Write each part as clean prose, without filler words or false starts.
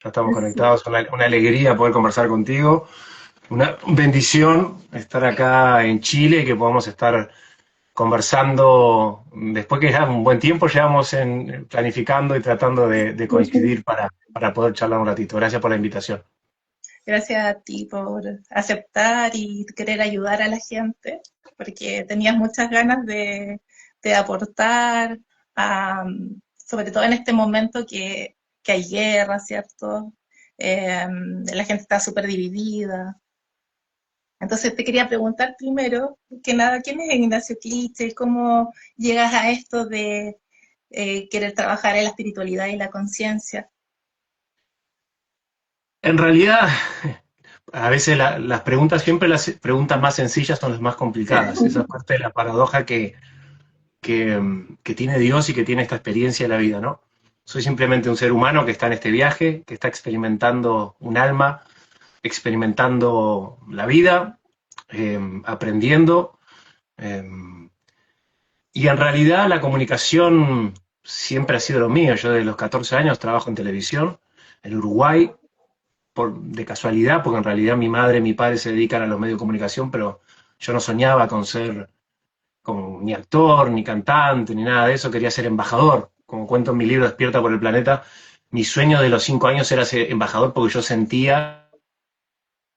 Ya estamos Sí. conectados, una alegría poder conversar contigo, una bendición estar acá en Chile y que podamos estar conversando después que ya un buen tiempo llevamos planificando y tratando de coincidir para poder charlar un ratito. Gracias por la invitación. Gracias a ti por aceptar y querer ayudar a la gente, porque tenías muchas ganas de aportar, sobre todo en este momento que hay guerra, ¿cierto? La gente está súper dividida. Entonces te quería preguntar primero, que nada, ¿quién es Ignacio Cliche? ¿Cómo llegas a esto de querer trabajar en la espiritualidad y la conciencia? En realidad, a veces las preguntas, siempre las preguntas más sencillas son las más complicadas. Esa es parte de la paradoja que tiene Dios y que tiene esta experiencia de la vida, ¿no? Soy simplemente un ser humano que está en este viaje, que está experimentando un alma, experimentando la vida, aprendiendo. eh, y en realidad la comunicación siempre ha sido lo mío. Yo de los 14 años trabajo en televisión, en Uruguay, de casualidad, porque en realidad mi madre y mi padre se dedican a los medios de comunicación, pero yo no soñaba con ser como ni actor, ni cantante, ni nada de eso, quería ser embajador. Como cuento en mi libro Despierta por el Planeta, mi sueño de los 5 años era ser embajador porque yo sentía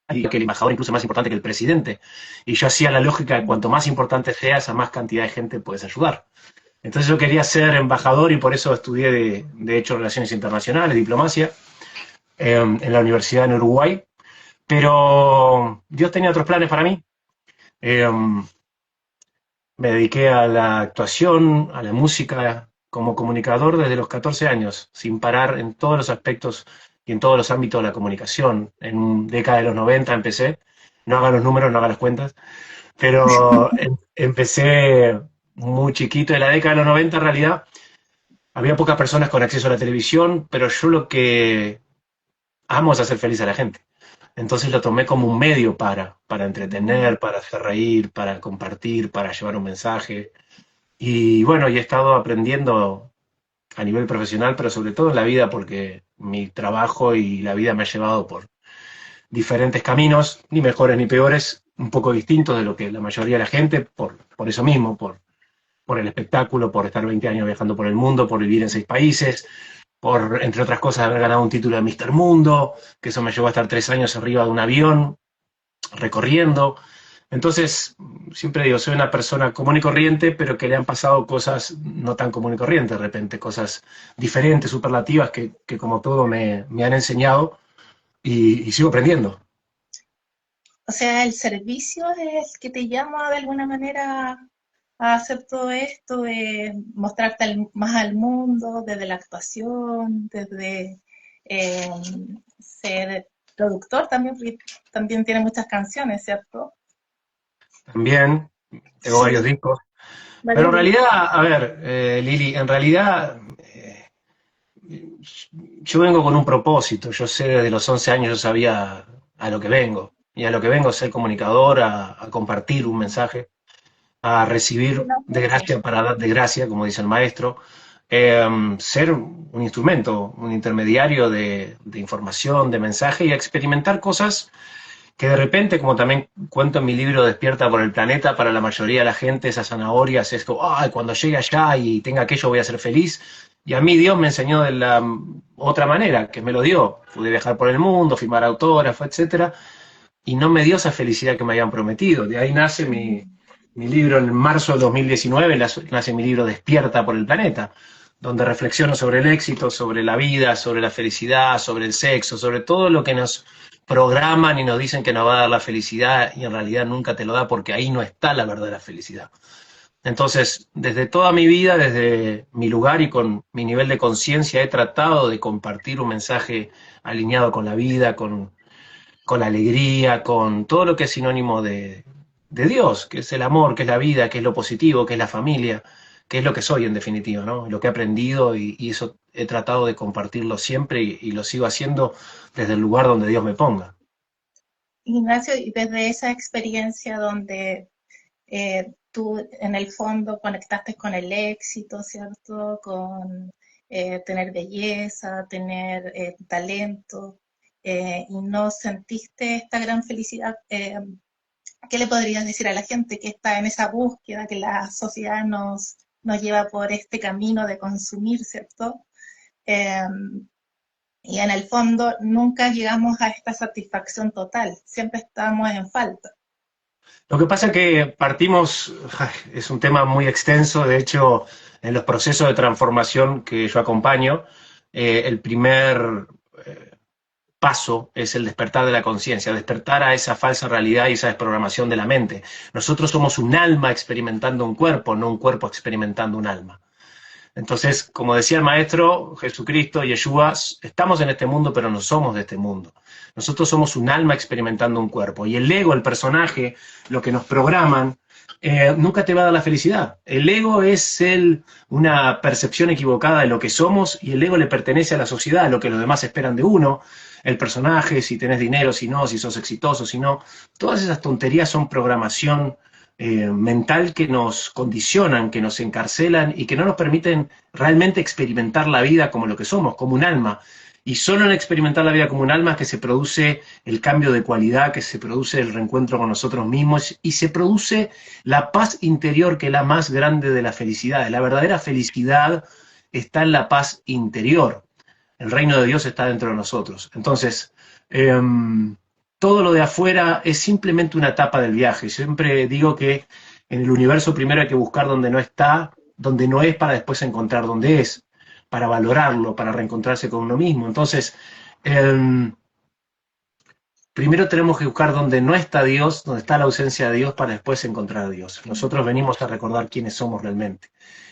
que el embajador incluso es más importante que el presidente. Y yo hacía la lógica de cuanto más importante seas, a más cantidad de gente puedes ayudar. Entonces yo quería ser embajador y por eso estudié de hecho Relaciones Internacionales, Diplomacia, en la Universidad en Uruguay. Pero Dios tenía otros planes para mí. Eh, Me dediqué a la actuación, a la música, como comunicador desde los 14 años, sin parar en todos los aspectos y en todos los ámbitos de la comunicación. En década de los 90 empecé, no hagan los números, no hagan las cuentas, pero empecé muy chiquito. En la década de los 90 en realidad había pocas personas con acceso a la televisión, pero yo lo que amo es hacer feliz a la gente. Entonces lo tomé como un medio para entretener, para hacer reír, para compartir, para llevar un mensaje. Y bueno, y he estado aprendiendo a nivel profesional, pero sobre todo en la vida, porque mi trabajo y la vida me ha llevado por diferentes caminos, ni mejores ni peores, un poco distintos de lo que la mayoría de la gente, por eso mismo, por el espectáculo, por estar 20 años viajando por el mundo, por vivir en 6 países, por, entre otras cosas, haber ganado un título de Mister Mundo, que eso me llevó a estar 3 años arriba de un avión, recorriendo. Entonces, siempre digo, soy una persona común y corriente, pero que le han pasado cosas no tan común y corriente, de repente, cosas diferentes, superlativas, que como todo me han enseñado y sigo aprendiendo. O sea, el servicio es el que te llama de alguna manera a hacer todo esto, de mostrarte más al mundo, desde la actuación, desde eh, ser productor también, porque también tiene muchas canciones, ¿cierto? También tengo varios Sí, discos, pero varios en discos. realidad, a ver, Lili, en realidad yo vengo con un propósito. Yo sé desde los 11 años, yo sabía a lo que vengo. Y a lo que vengo es ser comunicador, a compartir un mensaje, a recibir de gracia para dar de gracia, como dice el maestro, ser un instrumento, un intermediario de información, de mensaje y a experimentar cosas que de repente, como también cuento en mi libro Despierta por el Planeta, para la mayoría de la gente esas zanahorias es como, ay, cuando llegue allá y tenga aquello voy a ser feliz. Y a mí Dios me enseñó de la otra manera, que me lo dio. Pude viajar por el mundo, firmar autógrafos, etcétera, y no me dio esa felicidad que me habían prometido. De ahí nace mi libro en marzo de 2019, nace mi libro Despierta por el Planeta, donde reflexiono sobre el éxito, sobre la vida, sobre la felicidad, sobre el sexo, sobre todo lo que nos programan y nos dicen que nos va a dar la felicidad y en realidad nunca te lo da porque ahí no está la verdadera felicidad. Entonces, desde toda mi vida, desde mi lugar y con mi nivel de conciencia, he tratado de compartir un mensaje alineado con la vida, con la alegría, con todo lo que es sinónimo de Dios, que es el amor, que es la vida, que es lo positivo, que es la familia, que es lo que soy en definitiva, ¿no? Lo que he aprendido y eso he tratado de compartirlo siempre y lo sigo haciendo desde el lugar donde Dios me ponga. Ignacio, y desde esa experiencia donde tú en el fondo conectaste con el éxito, ¿cierto? Con tener belleza, tener talento, y no sentiste esta gran felicidad. ¿Qué le podrías decir a la gente que está en esa búsqueda, que la sociedad nos lleva por este camino de consumir, ¿cierto? Eh, y en el fondo nunca llegamos a esta satisfacción total, siempre estamos en falta. Lo que pasa es que partimos, es un tema muy extenso, de hecho, en los procesos de transformación que yo acompaño, el primer paso es el despertar de la conciencia, despertar a esa falsa realidad y esa desprogramación de la mente. Nosotros somos un alma experimentando un cuerpo, no un cuerpo experimentando un alma. Entonces, como decía el maestro Jesucristo, Yeshua, estamos en este mundo, pero no somos de este mundo. Nosotros somos un alma experimentando un cuerpo. Y el ego, el personaje, lo que nos programan, nunca te va a dar la felicidad. El ego es una percepción equivocada de lo que somos, y el ego le pertenece a la sociedad, a lo que los demás esperan de uno. El personaje, si tenés dinero, si no, si sos exitoso, si no. Todas esas tonterías son programación mental que nos condicionan, que nos encarcelan y que no nos permiten realmente experimentar la vida como lo que somos, como un alma. Y solo en experimentar la vida como un alma es que se produce el cambio de cualidad, que se produce el reencuentro con nosotros mismos y se produce la paz interior, que es la más grande de la felicidad. La verdadera felicidad está en la paz interior. El reino de Dios está dentro de nosotros. Entonces, todo lo de afuera es simplemente una etapa del viaje. Siempre digo que en el universo primero hay que buscar donde no está, donde no es, para después encontrar donde es, para valorarlo, para reencontrarse con uno mismo. Entonces, primero tenemos que buscar donde no está Dios, donde está la ausencia de Dios, para después encontrar a Dios. Nosotros venimos a recordar quiénes somos realmente.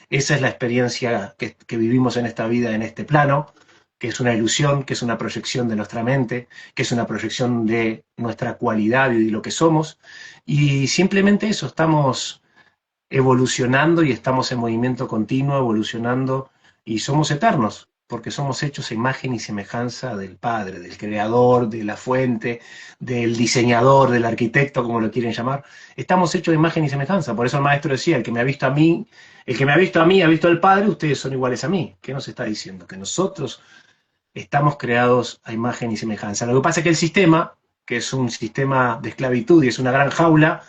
Esa es la experiencia que vivimos en esta vida, en este plano, que es una ilusión, que es una proyección de nuestra mente, que es una proyección de nuestra cualidad y de lo que somos. Y simplemente eso, estamos evolucionando y estamos en movimiento continuo, evolucionando, y somos eternos, porque somos hechos a imagen y semejanza del Padre, del Creador, de la fuente, del diseñador, del arquitecto, como lo quieren llamar. Estamos hechos de imagen y semejanza. Por eso el maestro decía, el que me ha visto a mí, ha visto al Padre, ustedes son iguales a mí. ¿Qué nos está diciendo? Que nosotros estamos creados a imagen y semejanza. Lo que pasa es que el sistema, que es un sistema de esclavitud y es una gran jaula,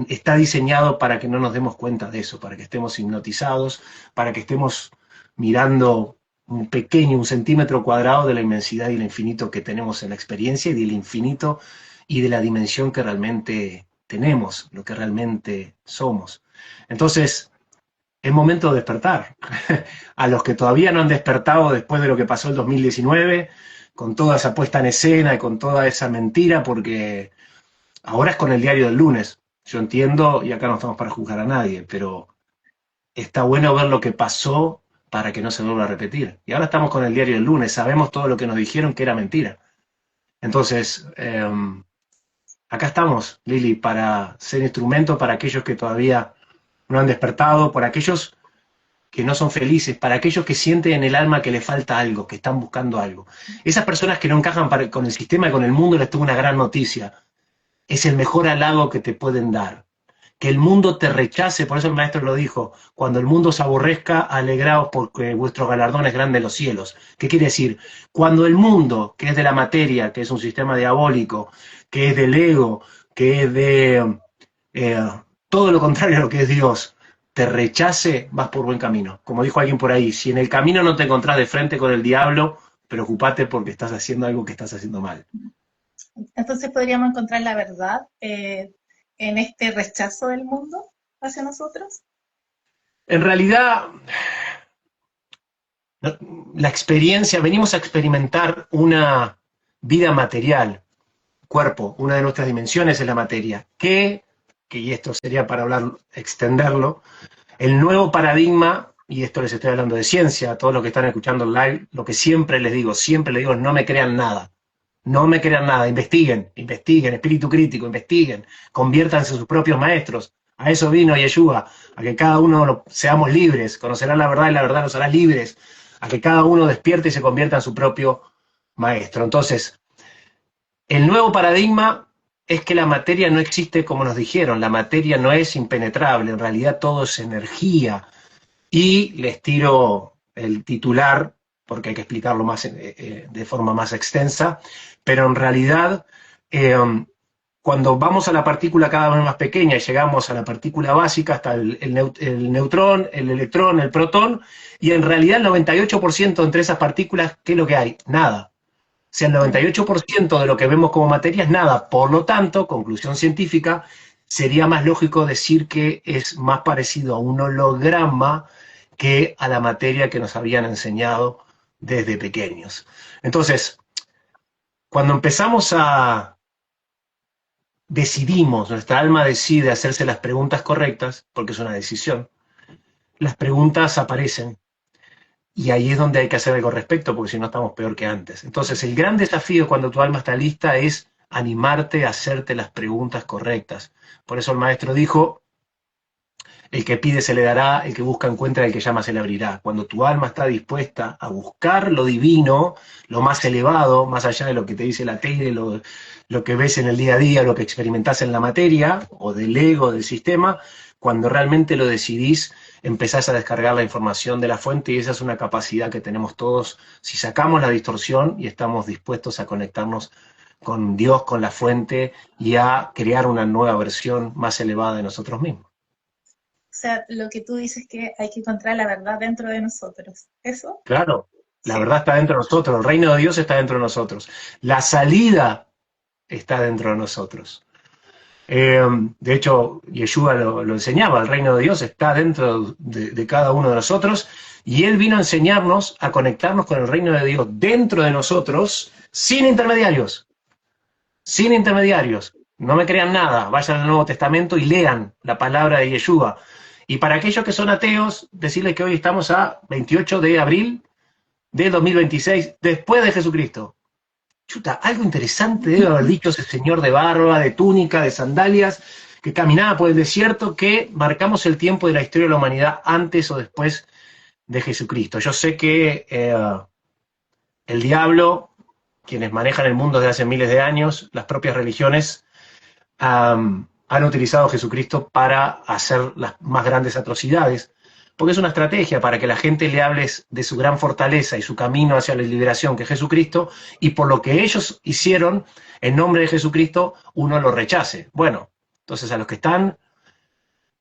está diseñado para que no nos demos cuenta de eso, para que estemos hipnotizados, para que estemos mirando un centímetro cuadrado de la inmensidad y el infinito que tenemos en la experiencia, y del infinito y de la dimensión que realmente tenemos, lo que realmente somos. Entonces, es momento de despertar. A los que todavía no han despertado después de lo que pasó el 2019, con toda esa puesta en escena y con toda esa mentira, porque ahora es con el diario del lunes. Yo entiendo, y acá no estamos para juzgar a nadie, pero está bueno ver lo que pasó para que no se vuelva a repetir. Y ahora estamos con el diario del lunes, sabemos todo lo que nos dijeron que era mentira. Entonces, acá estamos, Lili, para ser instrumento para aquellos que todavía no han despertado, por aquellos que no son felices, para aquellos que sienten en el alma que les falta algo, que están buscando algo. Esas personas que no encajan con el sistema y con el mundo, les tengo una gran noticia. Es el mejor halago que te pueden dar. Que el mundo te rechace, por eso el maestro lo dijo, cuando el mundo se aborrezca, alegraos porque vuestro galardón es grande en los cielos. ¿Qué quiere decir? Cuando el mundo, que es de la materia, que es un sistema diabólico, que es del ego, que es de todo lo contrario a lo que es Dios, te rechace, vas por buen camino. Como dijo alguien por ahí, si en el camino no te encontrás de frente con el diablo, preocupate porque estás haciendo algo que estás haciendo mal. Entonces podríamos encontrar la verdad en este rechazo del mundo hacia nosotros. En realidad, la experiencia, venimos a experimentar una vida material, cuerpo, una de nuestras dimensiones es la materia, y esto sería para hablar, extenderlo, el nuevo paradigma, y esto les estoy hablando de ciencia, a todos los que están escuchando el live, lo que siempre les digo, es no me crean nada. No me crean nada, investiguen, espíritu crítico, investiguen, conviértanse en sus propios maestros. A eso vino Yeshua, a que cada uno seamos libres, conocerán la verdad y la verdad nos hará libres, a que cada uno despierte y se convierta en su propio maestro. Entonces, el nuevo paradigma es que la materia no existe como nos dijeron, la materia no es impenetrable, en realidad todo es energía. Y les tiro el titular, porque hay que explicarlo más de forma más extensa, pero en realidad eh, cuando vamos a la partícula cada vez más pequeña y llegamos a la partícula básica, hasta el neutrón, el electrón, el protón, y en realidad el 98% entre esas partículas, ¿qué es lo que hay? Nada. O sea, el 98% de lo que vemos como materia es nada. Por lo tanto, conclusión científica, sería más lógico decir que es más parecido a un holograma que a la materia que nos habían enseñado desde pequeños. Entonces, cuando empezamos a decidimos, nuestra alma decide hacerse las preguntas correctas, porque es una decisión, las preguntas aparecen y ahí es donde hay que hacer algo al respecto, porque si no estamos peor que antes. Entonces, el gran desafío cuando tu alma está lista es animarte a hacerte las preguntas correctas. Por eso el maestro dijo, el que pide se le dará, el que busca encuentra, el que llama se le abrirá. Cuando tu alma está dispuesta a buscar lo divino, lo más elevado, más allá de lo que te dice la tele, lo que ves en el día a día, lo que experimentás en la materia, o del ego, del sistema, cuando realmente lo decidís, empezás a descargar la información de la fuente y esa es una capacidad que tenemos todos si sacamos la distorsión y estamos dispuestos a conectarnos con Dios, con la fuente y a crear una nueva versión más elevada de nosotros mismos. O sea, lo que tú dices es que hay que encontrar la verdad dentro de nosotros. ¿Eso? Claro, la Sí. verdad está dentro de nosotros, el reino de Dios está dentro de nosotros, la salida está dentro de nosotros. De hecho, Yeshua lo enseñaba, el reino de Dios está dentro de cada uno de nosotros y Él vino a enseñarnos a conectarnos con el reino de Dios dentro de nosotros sin intermediarios, sin intermediarios. No me crean nada, vayan al Nuevo Testamento y lean la palabra de Yeshua. Y para aquellos que son ateos, decirles que hoy estamos a 28 de abril de 2026, después de Jesucristo. Chuta, algo interesante debe haber dicho ese señor de barba, de túnica, de sandalias, que caminaba por el desierto, que marcamos el tiempo de la historia de la humanidad antes o después de Jesucristo. Yo sé que el diablo, quienes manejan el mundo desde hace miles de años, las propias religiones, han utilizado a Jesucristo para hacer las más grandes atrocidades, porque es una estrategia para que la gente le hables de su gran fortaleza y su camino hacia la liberación, que es Jesucristo, y por lo que ellos hicieron, en nombre de Jesucristo, uno lo rechace. Bueno, entonces a los que están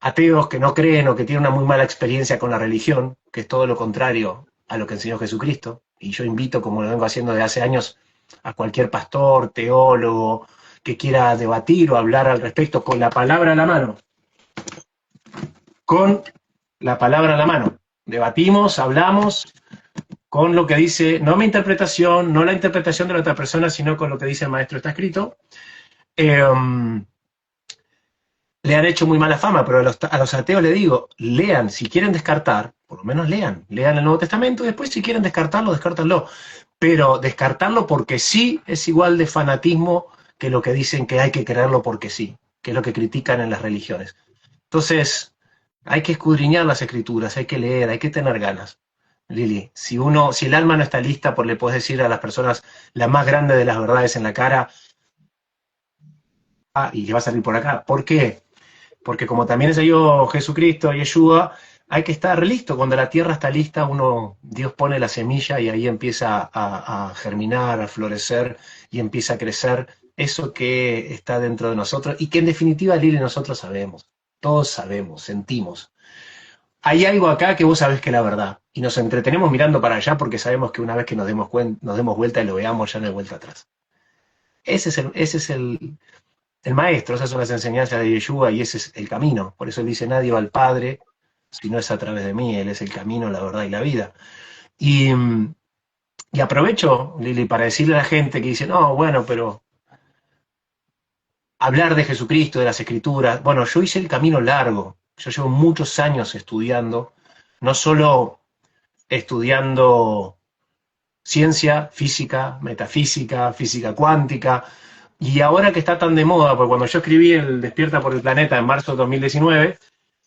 ateos, que no creen o que tienen una muy mala experiencia con la religión, que es todo lo contrario a lo que enseñó Jesucristo, y yo invito, como lo vengo haciendo desde hace años, a cualquier pastor, teólogo, que quiera debatir o hablar al respecto con la palabra a la mano, con la palabra en la mano. Debatimos, hablamos con lo que dice, no mi interpretación, no la interpretación de la otra persona, sino con lo que dice el maestro, está escrito. Le han hecho muy mala fama, pero a los ateos le digo, lean, si quieren descartar, por lo menos lean el Nuevo Testamento, y después si quieren descartarlo, descártanlo. Pero descartarlo porque sí es igual de fanatismo que lo que dicen que hay que creerlo porque sí, que es lo que critican en las religiones. Entonces, hay que escudriñar las escrituras, hay que leer, hay que tener ganas. Lili, si el alma no está lista, le puedes decir a las personas la más grande de las verdades en la cara, y que va a salir por acá. ¿Por qué? Porque como también enseñó Jesucristo, Yeshua, hay que estar listo. Cuando la tierra está lista, Dios pone la semilla y ahí empieza a germinar, a florecer y empieza a crecer eso que está dentro de nosotros y que en definitiva, Lili, nosotros sabemos. Todos sabemos, sentimos. Hay algo acá que vos sabés que es la verdad. Y nos entretenemos mirando para allá porque sabemos que una vez que nos demos vuelta y lo veamos, ya no hay vuelta atrás. Ese es el maestro, esas son las enseñanzas de Yeshua y ese es el camino. Por eso él dice, nadie va al Padre si no es a través de mí. Él es el camino, la verdad y la vida. Y aprovecho, Lili, para decirle a la gente que dice, no, bueno, pero hablar de Jesucristo, de las Escrituras. Bueno, yo hice el camino largo. Yo llevo muchos años estudiando, no solo estudiando ciencia, física, metafísica, física cuántica, y ahora que está tan de moda, porque cuando yo escribí el Despierta por el Planeta en marzo de 2019,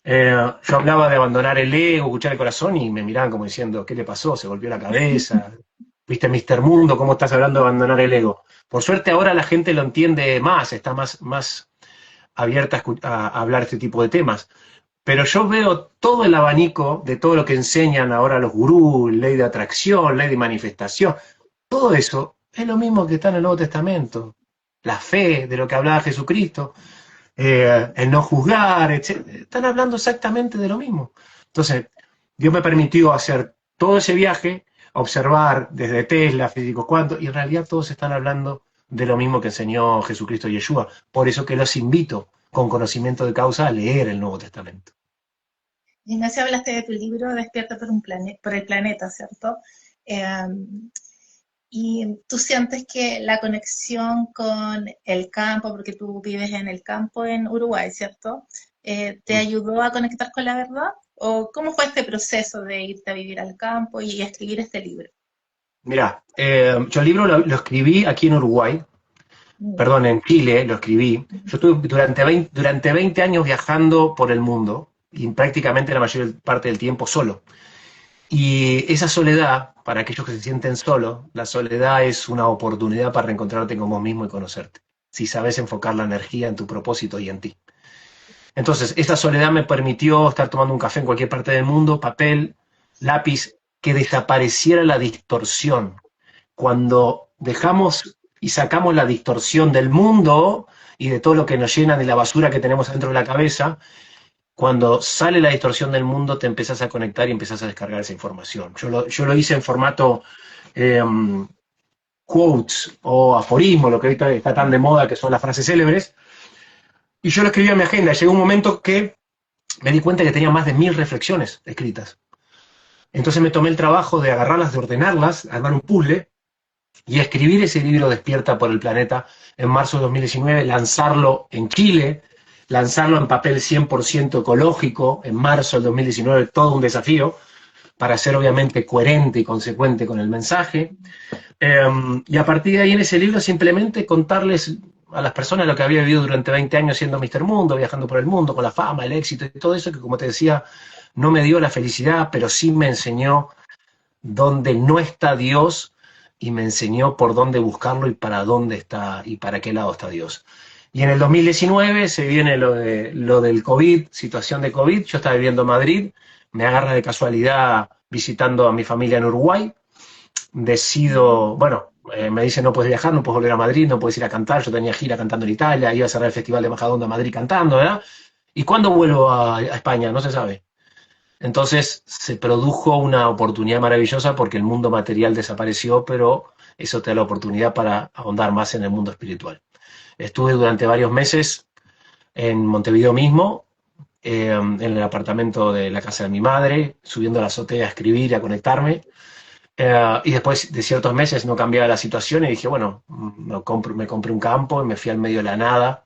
yo hablaba de abandonar el ego, escuchar el corazón, y me miraban como diciendo, ¿qué le pasó? ¿Se golpeó la cabeza? ¿Viste Mister Mundo? ¿Cómo estás hablando de abandonar el ego? Por suerte ahora la gente lo entiende más, está más abierta a hablar este tipo de temas. Pero yo veo todo el abanico de todo lo que enseñan ahora los gurús, ley de atracción, ley de manifestación, todo eso es lo mismo que está en el Nuevo Testamento. La fe, de lo que hablaba Jesucristo, el no juzgar, etc. Están hablando exactamente de lo mismo. Entonces, Dios me permitió hacer todo ese viaje, observar desde Tesla, físico cuánto, y en realidad todos están hablando de lo mismo que enseñó Jesucristo y Yeshua. Por eso que los invito, con conocimiento de causa, a leer el Nuevo Testamento. Ignacio, hablaste de tu libro Despierta por, por el planeta, ¿cierto? Eh, y tú sientes que la conexión con el campo, porque tú vives en el campo en Uruguay, ¿cierto? ¿Te ayudó a conectar con la verdad? ¿O cómo fue este proceso de irte a vivir al campo y escribir este libro? Mirá, yo el libro lo escribí aquí en Uruguay, perdón, en Chile lo escribí. Yo estuve durante 20 años viajando por el mundo y prácticamente la mayor parte del tiempo solo. Y esa soledad, para aquellos que se sienten solos, la soledad es una oportunidad para reencontrarte con vos mismo y conocerte, si sabes enfocar la energía en tu propósito y en ti. Entonces, esta soledad me permitió estar tomando un café en cualquier parte del mundo, papel, lápiz, que desapareciera la distorsión. Cuando dejamos y sacamos la distorsión del mundo y de todo lo que nos llena de la basura que tenemos dentro de la cabeza, cuando sale la distorsión del mundo te empezás a conectar y empezás a descargar esa información. Yo lo hice en formato quotes o aforismo, lo que ahorita está tan de moda, que son las frases célebres, y yo lo escribí en mi agenda. Llegó un momento que me di cuenta que tenía más de 1000 reflexiones escritas. Entonces me tomé el trabajo de agarrarlas, de ordenarlas, armar un puzzle y escribir ese libro Despierta por el Planeta en marzo de 2019, lanzarlo en Chile, lanzarlo en papel 100% ecológico en marzo del 2019, todo un desafío para ser obviamente coherente y consecuente con el mensaje. Y a partir de ahí en ese libro simplemente contarles a las personas lo que había vivido durante 20 años siendo Mr. Mundo, viajando por el mundo, con la fama, el éxito y todo eso, que como te decía, no me dio la felicidad, pero sí me enseñó dónde no está Dios y me enseñó por dónde buscarlo y para dónde está y para qué lado está Dios. Y en el 2019 se viene lo del COVID, situación de COVID. Yo estaba viviendo en Madrid, me agarra de casualidad visitando a mi familia en Uruguay. Decido, bueno, me dicen no puedes viajar, no puedes volver a Madrid, no puedes ir a cantar. Yo tenía gira cantando en Italia, iba a cerrar el Festival de Majadahonda Madrid cantando, ¿verdad? ¿Y cuándo vuelvo a España? No se sabe. Entonces se produjo una oportunidad maravillosa porque el mundo material desapareció, pero eso te da la oportunidad para ahondar más en el mundo espiritual. Estuve durante varios meses en Montevideo mismo, en el apartamento de la casa de mi madre, subiendo a la azotea a escribir y a conectarme. Y después de ciertos meses no cambiaba la situación y dije, bueno, me compré un campo y me fui al medio de la nada,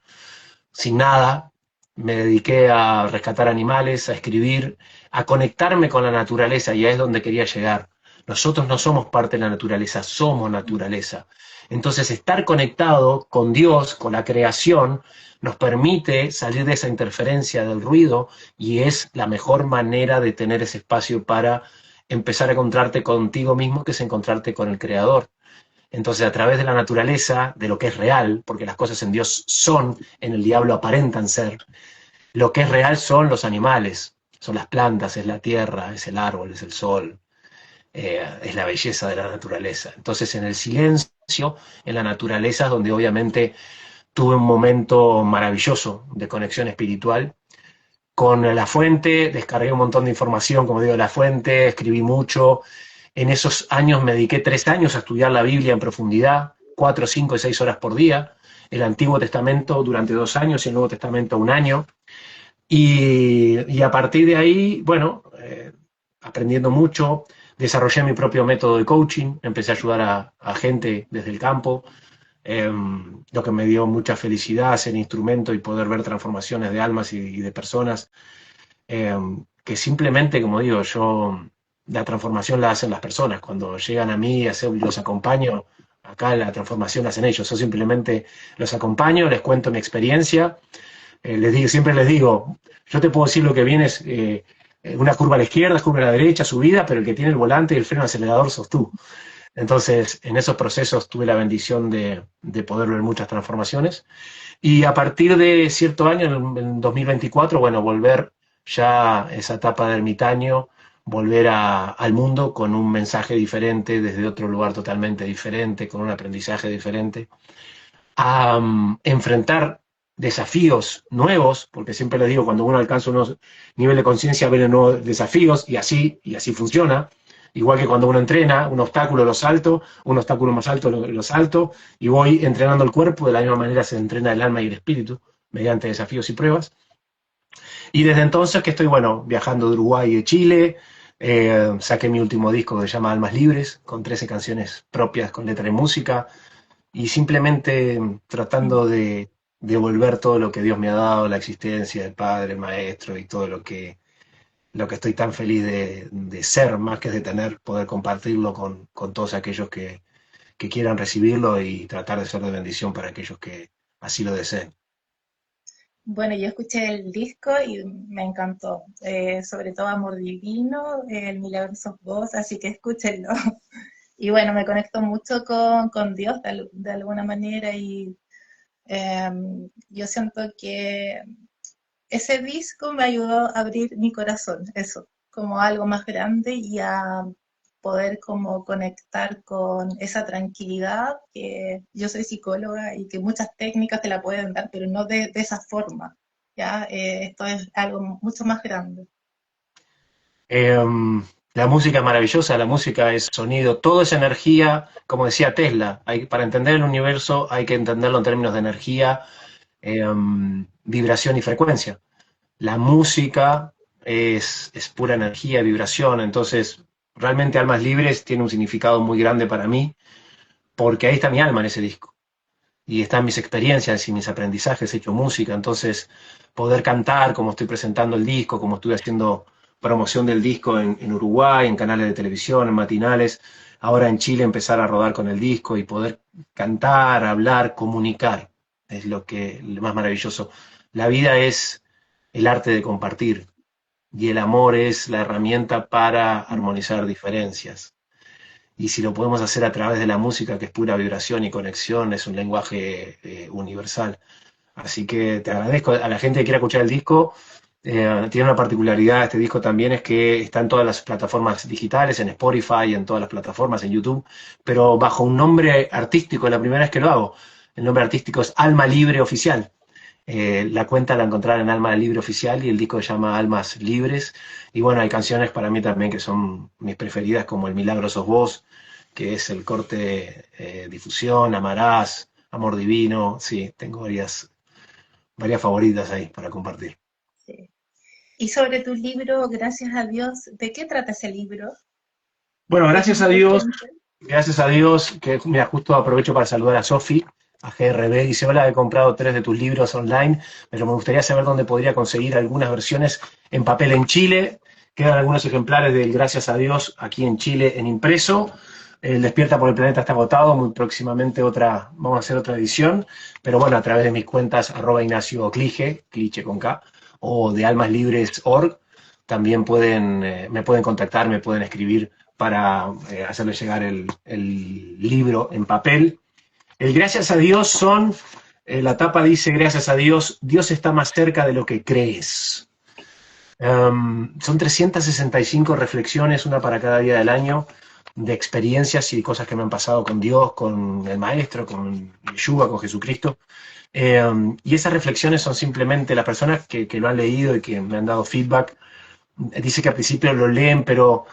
sin nada. Me dediqué a rescatar animales, a escribir, a conectarme con la naturaleza, y ahí es donde quería llegar. Nosotros no somos parte de la naturaleza, somos naturaleza. Entonces, estar conectado con Dios, con la creación, nos permite salir de esa interferencia del ruido, y es la mejor manera de tener ese espacio para empezar a encontrarte contigo mismo, que es encontrarte con el Creador. Entonces, a través de la naturaleza, de lo que es real, porque las cosas en Dios son, en el diablo aparentan ser, lo que es real son los animales, son las plantas, es la tierra, es el árbol, es el sol, es la belleza de la naturaleza. Entonces, en el silencio, en la naturaleza, es donde obviamente tuve un momento maravilloso de conexión espiritual. Con la fuente, descargué un montón de información, como digo, de la fuente, escribí mucho. En esos años me dediqué 3 años a estudiar la Biblia en profundidad, 4, 5 y 6 horas por día. El Antiguo Testamento durante 2 años y el Nuevo Testamento 1 año. Y a partir de ahí, bueno, aprendiendo mucho, desarrollé mi propio método de coaching, empecé a ayudar a gente desde el campo, lo que me dio mucha felicidad, ser instrumento y poder ver transformaciones de almas y de personas, que simplemente, como digo, la transformación la hacen las personas. Cuando llegan a mí, los acompaño, acá la transformación la hacen ellos. Yo simplemente los acompaño, les cuento mi experiencia, siempre les digo, yo te puedo decir lo que viene es una curva a la izquierda, curva a la derecha, subida, pero el que tiene el volante y el freno acelerador sos tú. Entonces, en esos procesos tuve la bendición de poder ver muchas transformaciones. Y a partir de cierto año, en 2024, bueno, volver ya esa etapa de ermitaño, volver al mundo con un mensaje diferente, desde otro lugar totalmente diferente, con un aprendizaje diferente, a enfrentar desafíos nuevos, porque siempre les digo, cuando uno alcanza unos niveles de conciencia, vienen nuevos desafíos, y así funciona. Igual que cuando uno entrena, un obstáculo lo salto, un obstáculo más alto lo salto, y voy entrenando el cuerpo, de la misma manera se entrena el alma y el espíritu, mediante desafíos y pruebas. Y desde entonces que estoy, bueno, viajando de Uruguay y de Chile, saqué mi último disco que se llama Almas Libres, con 13 canciones propias, con letra y música, y simplemente tratando de devolver todo lo que Dios me ha dado, la existencia del Padre, el Maestro y todo lo que estoy tan feliz de ser, más que de tener, poder compartirlo con todos aquellos que quieran recibirlo y tratar de ser de bendición para aquellos que así lo deseen. Bueno, yo escuché el disco y me encantó, sobre todo Amor Divino, El Milagro Sos Vos, así que escúchenlo. Y bueno, me conecto mucho con Dios de alguna manera y eh, yo siento que ese disco me ayudó a abrir mi corazón, eso, como algo más grande y a poder como conectar con esa tranquilidad que yo soy psicóloga y que muchas técnicas te la pueden dar, pero no de esa forma, ¿ya? Esto es algo mucho más grande. Eh, la música es maravillosa, la música es sonido, todo es energía, como decía Tesla, para entender el universo hay que entenderlo en términos de energía, eh, vibración y frecuencia. La música es pura energía, vibración, entonces realmente Almas Libres tiene un significado muy grande para mí, porque ahí está mi alma en ese disco, y están mis experiencias y mis aprendizajes hecho música, entonces poder cantar como estoy presentando el disco, como estuve haciendo promoción del disco en Uruguay, en canales de televisión, en matinales, ahora en Chile empezar a rodar con el disco y poder cantar, hablar, comunicar, es lo más maravilloso. La vida es el arte de compartir y el amor es la herramienta para armonizar diferencias. Y si lo podemos hacer a través de la música, que es pura vibración y conexión, es un lenguaje universal. Así que te agradezco a la gente que quiera escuchar el disco. Tiene una particularidad este disco también, es que está en todas las plataformas digitales, en Spotify, en todas las plataformas, en YouTube, pero bajo un nombre artístico, es la primera vez que lo hago. El nombre artístico es Alma Libre Oficial. La cuenta la encontrarán en Alma Libre Oficial y el disco se llama Almas Libres. Y bueno, hay canciones para mí también que son mis preferidas, como El Milagro Sos Vos, que es el corte Difusión, Amarás, Amor Divino. Sí, tengo varias favoritas ahí para compartir. Sí. Y sobre tu libro, gracias a Dios, ¿de qué trata ese libro? Bueno, ¿Es muy reciente? gracias a Dios, que mira, justo aprovecho para saludar a Sofi, a GRB, dice, hola, he comprado 3 de tus libros online, pero me gustaría saber dónde podría conseguir algunas versiones en papel en Chile. Quedan algunos ejemplares del Gracias a Dios aquí en Chile en impreso. El Despierta por el Planeta está agotado, muy próximamente vamos a hacer otra edición, pero bueno, a través de mis cuentas @Ignacio Clige, Cliche con K, o de almaslibres.org, también me pueden contactar, me pueden escribir para hacerles llegar el libro en papel. El gracias a Dios la tapa dice, gracias a Dios, Dios está más cerca de lo que crees. Son 365 reflexiones, una para cada día del año, de experiencias y cosas que me han pasado con Dios, con el Maestro, con Yeshua, con Jesucristo. Y esas reflexiones son simplemente las personas que lo han leído y que me han dado feedback. Dice que al principio lo leen, pero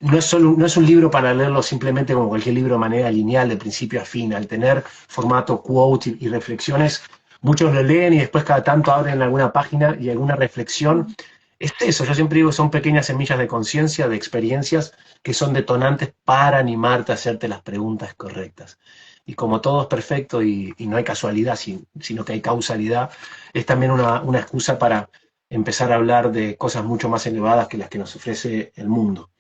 no es un libro para leerlo simplemente como cualquier libro de manera lineal, de principio a fin. Al tener formato quote y reflexiones, muchos lo leen y después cada tanto abren alguna página y alguna reflexión. Es eso, yo siempre digo que son pequeñas semillas de conciencia, de experiencias que son detonantes para animarte a hacerte las preguntas correctas. Y como todo es perfecto y no hay casualidad, sino que hay causalidad, es también una excusa para empezar a hablar de cosas mucho más elevadas que las que nos ofrece el mundo.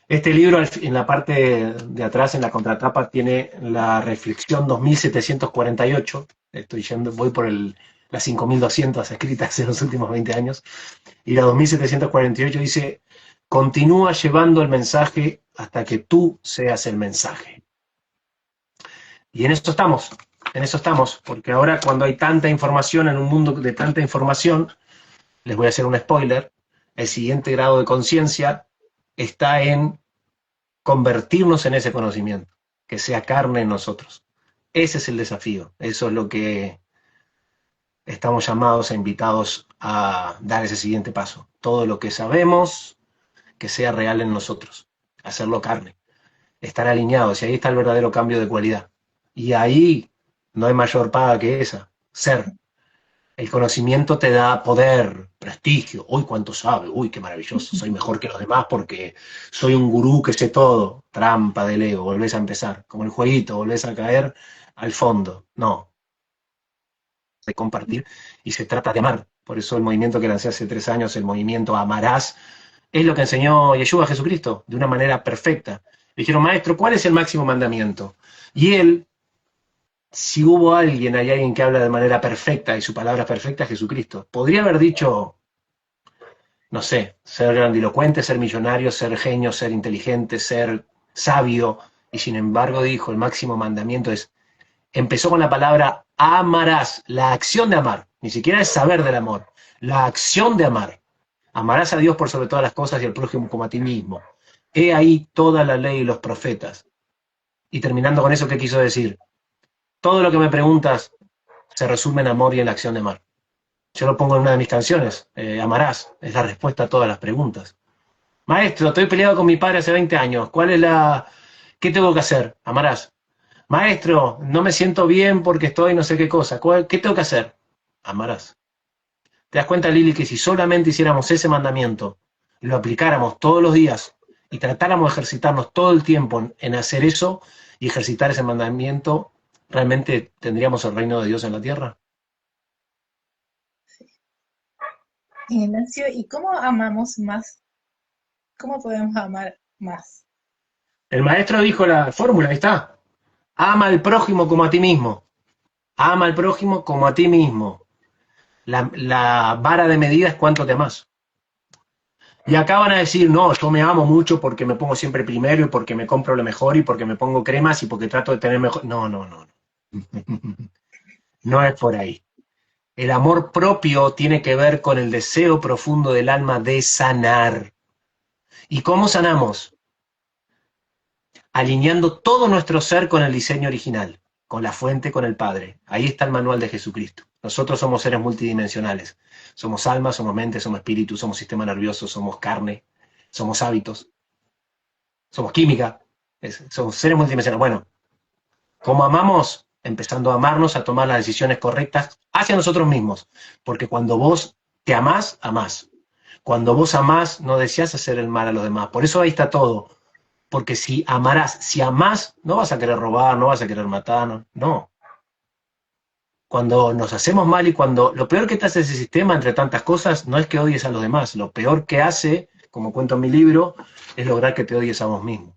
Este libro, en la parte de atrás, en la contratapa, tiene la reflexión 2748. Voy por las 5200 escritas en los últimos 20 años. Y la 2748 dice, continúa llevando el mensaje hasta que tú seas el mensaje. Y en eso estamos, porque ahora cuando hay tanta información, en un mundo de tanta información, les voy a hacer un spoiler, el siguiente grado de conciencia está en convertirnos en ese conocimiento, que sea carne en nosotros. Ese es el desafío, eso es lo que estamos llamados e invitados a dar ese siguiente paso. Todo lo que sabemos, que sea real en nosotros, hacerlo carne, estar alineados, y ahí está el verdadero cambio de cualidad. Y ahí no hay mayor paga que esa, ser. El conocimiento te da poder, prestigio. Uy, cuánto sabe, uy, qué maravilloso, soy mejor que los demás porque soy un gurú que sé todo. Trampa del ego, volvés a empezar. Como el jueguito, volvés a caer al fondo. No, de compartir y se trata de amar. Por eso el movimiento que lancé hace 3 años, el movimiento Amarás, es lo que enseñó Yeshua Jesucristo de una manera perfecta. Le dijeron, maestro, ¿cuál es el máximo mandamiento? Y él, si hubo alguien, hay alguien que habla de manera perfecta y su palabra perfecta es Jesucristo. Podría haber dicho, no sé, ser grandilocuente, ser millonario, ser genio, ser inteligente, ser sabio, y sin embargo dijo, el máximo mandamiento es, empezó con la palabra amarás, la acción de amar, ni siquiera es saber del amor, la acción de amar. Amarás a Dios por sobre todas las cosas y al prójimo como a ti mismo. He ahí toda la ley y los profetas. Y terminando con eso, ¿qué quiso decir? Todo lo que me preguntas se resume en amor y en la acción de amar. Yo lo pongo en una de mis canciones, Amarás, es la respuesta a todas las preguntas. Maestro, estoy peleado con mi padre hace 20 años, ¿qué tengo que hacer? Amarás. Maestro, no me siento bien porque estoy no sé qué cosa, ¿qué tengo que hacer? Amarás. ¿Te das cuenta, Lili, que si solamente hiciéramos ese mandamiento, lo aplicáramos todos los días y tratáramos de ejercitarnos todo el tiempo en hacer eso y ejercitar ese mandamiento, realmente tendríamos el reino de Dios en la tierra? Ignacio, ¿y cómo amamos más? ¿Cómo podemos amar más? El maestro dijo la fórmula, ahí está. Ama al prójimo como a ti mismo. Ama al prójimo como a ti mismo. La vara de medida es cuánto te amas. Y acá van a decir, no, yo me amo mucho porque me pongo siempre primero y porque me compro lo mejor y porque me pongo cremas y porque trato de tener mejor. No, no, no. No es por ahí. El amor propio tiene que ver con el deseo profundo del alma de sanar. ¿Y cómo sanamos? Alineando todo nuestro ser con el diseño original, con la fuente, con el Padre. Ahí está el manual de Jesucristo. Nosotros somos seres multidimensionales. Somos alma, somos mente, somos espíritu, somos sistema nervioso, somos carne, somos hábitos, somos química, somos seres multidimensionales. Bueno, ¿cómo amamos? Empezando a amarnos, a tomar las decisiones correctas hacia nosotros mismos. Porque cuando vos te amás, amás. Cuando vos amás, no deseás hacer el mal a los demás. Por eso ahí está todo. Porque si amarás, si amás, no vas a querer robar, no vas a querer matar, no. No. Cuando nos hacemos mal y cuando lo peor que te hace ese sistema, entre tantas cosas, no es que odies a los demás. Lo peor que hace, como cuento en mi libro, es lograr que te odies a vos mismo.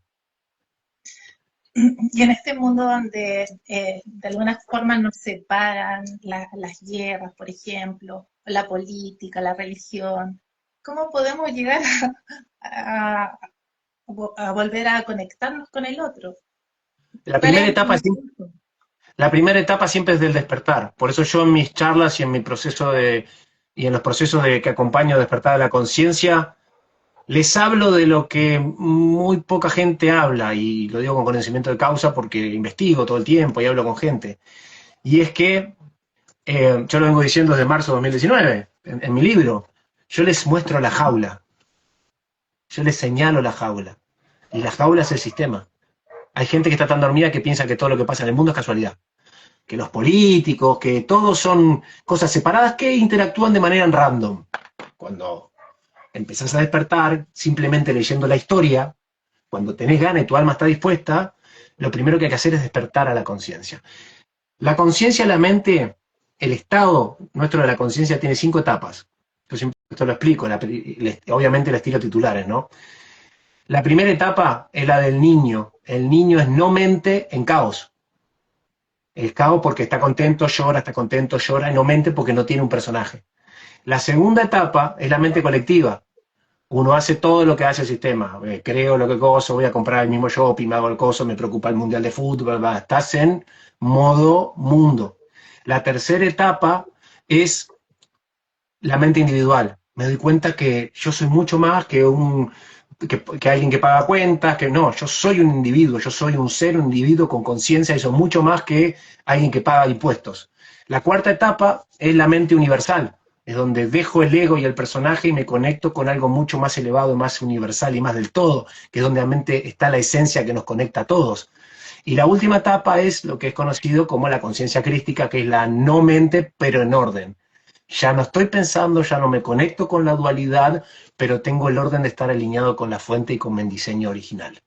Y en este mundo donde de alguna forma nos separan las guerras, por ejemplo, la política, la religión, ¿cómo podemos llegar a, a volver a conectarnos con el otro? La ¿Cuál es primera el etapa primer es punto? La primera etapa siempre es del despertar. Por eso yo en mis charlas y en mi proceso y en los procesos que acompaño a despertar de la conciencia, les hablo de lo que muy poca gente habla, y lo digo con conocimiento de causa porque investigo todo el tiempo y hablo con gente. Y es que, yo lo vengo diciendo desde marzo de 2019, en mi libro, yo les muestro la jaula, yo les señalo la jaula, y la jaula es el sistema. Hay gente que está tan dormida que piensa que todo lo que pasa en el mundo es casualidad, que los políticos, que todos son cosas separadas que interactúan de manera random. Cuando empezás a despertar, simplemente leyendo la historia, cuando tenés ganas y tu alma está dispuesta, lo primero que hay que hacer es despertar a la conciencia. La conciencia, la mente, el estado nuestro de la conciencia tiene 5 etapas. Yo siempre esto lo explico, obviamente les tiro titulares, ¿no? La primera etapa es la del niño. El niño es no mente en caos. El caos porque está contento, llora, y no mente porque no tiene un personaje. La segunda etapa es la mente colectiva. Uno hace todo lo que hace el sistema. Creo lo que coso, voy a comprar el mismo shopping, me hago el coso, me preocupa el mundial de fútbol, bla. Estás en modo mundo. La tercera etapa es la mente individual. Me doy cuenta que yo soy mucho más que alguien que paga cuentas, que no, yo soy un individuo, yo soy un ser, un individuo con conciencia y soy mucho más que alguien que paga impuestos. La cuarta etapa es la mente universal, es donde dejo el ego y el personaje y me conecto con algo mucho más elevado, más universal y más del todo, que es donde realmente está la esencia que nos conecta a todos. Y la última etapa es lo que es conocido como la conciencia crística, que es la no mente, pero en orden. Ya no estoy pensando, ya no me conecto con la dualidad, pero tengo el orden de estar alineado con la fuente y con mi diseño original.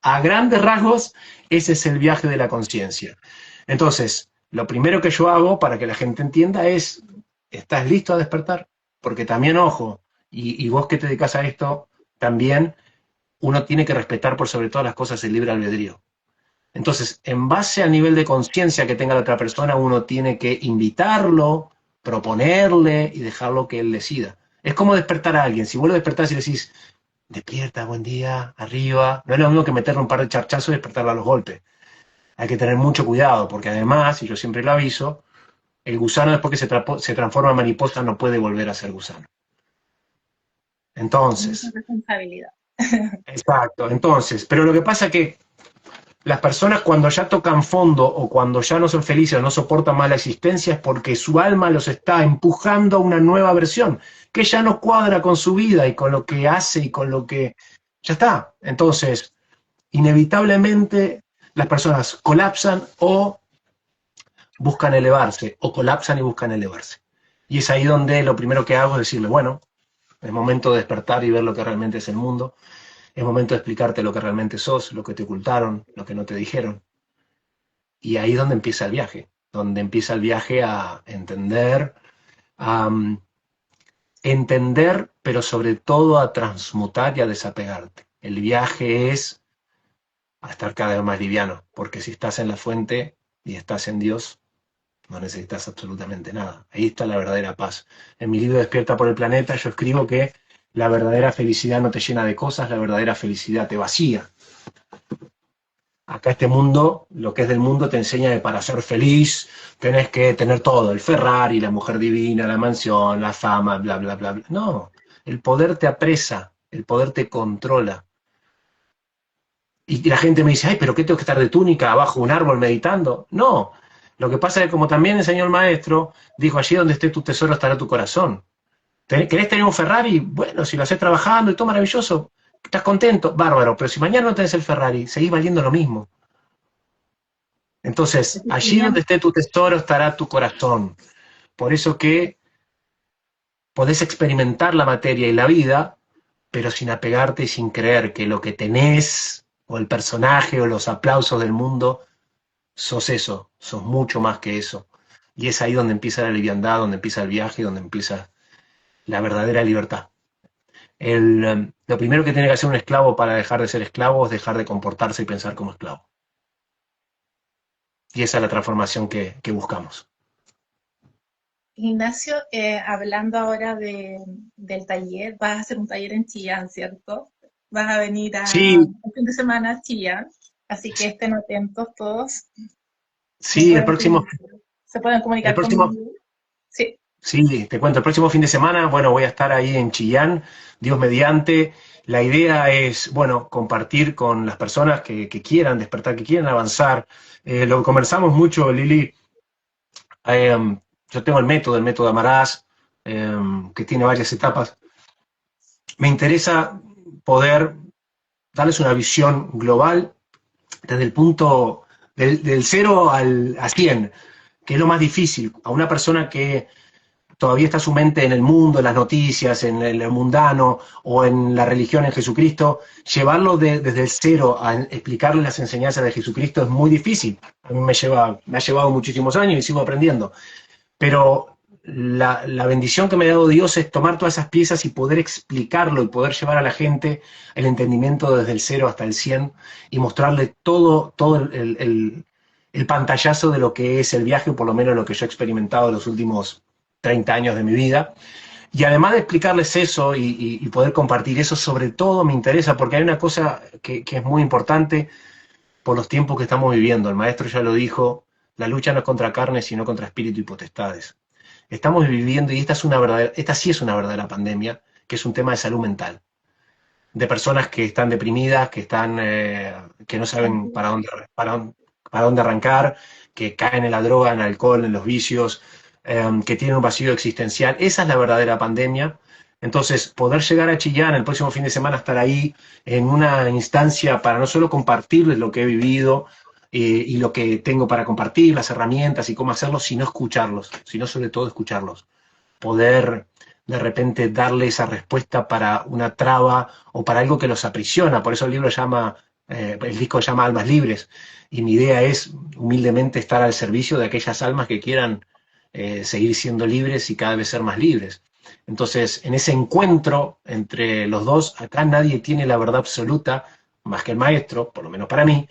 A grandes rasgos, ese es el viaje de la conciencia. Entonces, lo primero que yo hago para que la gente entienda es, ¿estás listo a despertar? Porque también, ojo, y vos que te dedicas a esto, también uno tiene que respetar por sobre todas las cosas el libre albedrío. Entonces, en base al nivel de conciencia que tenga la otra persona, uno tiene que invitarlo, proponerle y dejarlo que él decida. Es como despertar a alguien. Si vos lo despertás y le decís, despierta, buen día, arriba, no es lo mismo que meterle un par de charchazos y despertarlo a los golpes. Hay que tener mucho cuidado, porque además, y yo siempre lo aviso, el gusano después que se transforma en mariposa no puede volver a ser gusano. Mucha Entonces, responsabilidad. exacto, entonces, pero lo que pasa es que las personas cuando ya tocan fondo o cuando ya no son felices o no soportan más la existencia es porque su alma los está empujando a una nueva versión que ya no cuadra con su vida y con lo que hace y con lo que ya está. Entonces, inevitablemente las personas colapsan o buscan elevarse o colapsan y buscan elevarse. Y es ahí donde lo primero que hago es decirle, bueno, es momento de despertar y ver lo que realmente es el mundo. Es momento de explicarte lo que realmente sos, lo que te ocultaron, lo que no te dijeron. Y ahí es donde empieza el viaje, donde empieza el viaje a entender, a entender, pero sobre todo a transmutar y a desapegarte. El viaje es a estar cada vez más liviano, porque si estás en la fuente y estás en Dios, no necesitas absolutamente nada. Ahí está la verdadera paz. En mi libro Despierta por el Planeta yo escribo que la verdadera felicidad no te llena de cosas, la verdadera felicidad te vacía. Acá este mundo, lo que es del mundo, te enseña que para ser feliz tenés que tener todo, el Ferrari, la mujer divina, la mansión, la fama, bla, bla, bla, bla. No, el poder te apresa, el poder te controla. Y la gente me dice, ay, pero ¿qué tengo que estar de túnica abajo de un árbol meditando? No, lo que pasa es que como también enseñó el maestro, dijo, allí donde esté tu tesoro estará tu corazón. ¿Querés tener un Ferrari? Bueno, si lo haces trabajando y todo maravilloso, estás contento, bárbaro, pero si mañana no tenés el Ferrari, seguís valiendo lo mismo. Entonces, allí donde esté tu tesoro estará tu corazón. Por eso que podés experimentar la materia y la vida, pero sin apegarte y sin creer que lo que tenés, o el personaje, o los aplausos del mundo, sos eso, sos mucho más que eso. Y es ahí donde empieza la liviandad, donde empieza el viaje, donde empieza la verdadera libertad. Lo primero que tiene que hacer un esclavo para dejar de ser esclavo es dejar de comportarse y pensar como esclavo. Y esa es la transformación que buscamos. Ignacio, hablando ahora del taller, vas a hacer un taller en Chillán, ¿cierto? Vas a venir Sí, el fin de semana a Chillán, así que estén atentos todos. Me sí, pueden, se pueden el comunicar próximo, conmigo. Sí, sí, te cuento, el próximo fin de semana, bueno, voy a estar ahí en Chillán, Dios mediante. La idea es, bueno, compartir con las personas que quieran despertar, que quieran avanzar. Lo conversamos mucho, Lili. Yo tengo el método Amarás, que tiene varias etapas. Me interesa poder darles una visión global desde el punto del 0 a 100, que es lo más difícil. A una persona que todavía está su mente en el mundo, en las noticias, en el mundano o en la religión, en Jesucristo, llevarlo desde el 0 a explicarle las enseñanzas de Jesucristo es muy difícil. A mí me ha llevado muchísimos años y sigo aprendiendo. Pero la bendición que me ha dado Dios es tomar todas esas piezas y poder explicarlo y poder llevar a la gente el entendimiento desde el 0 hasta el 100 y mostrarle todo el pantallazo de lo que es el viaje, o por lo menos lo que yo he experimentado en los últimos 30 años de mi vida. Y además de explicarles eso y poder compartir eso, sobre todo me interesa porque hay una cosa que es muy importante por los tiempos que estamos viviendo. El maestro ya lo dijo, la lucha no es contra carne, sino contra espíritu y potestades. estamos viviendo, y esta sí es una verdadera pandemia, que es un tema de salud mental, de personas que están deprimidas, que no saben para dónde arrancar, que caen en la droga, en el alcohol, en los vicios, que tienen un vacío existencial. Esa es la verdadera pandemia. Entonces, poder llegar a Chillán el próximo fin de semana, estar ahí en una instancia para no solo compartirles lo que he vivido y lo que tengo para compartir, las herramientas y cómo hacerlo, sino escucharlos, sino sobre todo escucharlos. Poder de repente darle esa respuesta para una traba o para algo que los aprisiona. Por eso el disco se llama Almas Libres. Y mi idea es humildemente estar al servicio de aquellas almas que quieran seguir siendo libres y cada vez ser más libres. Entonces, en ese encuentro entre los dos, acá nadie tiene la verdad absoluta, más que el maestro, por lo menos para mí,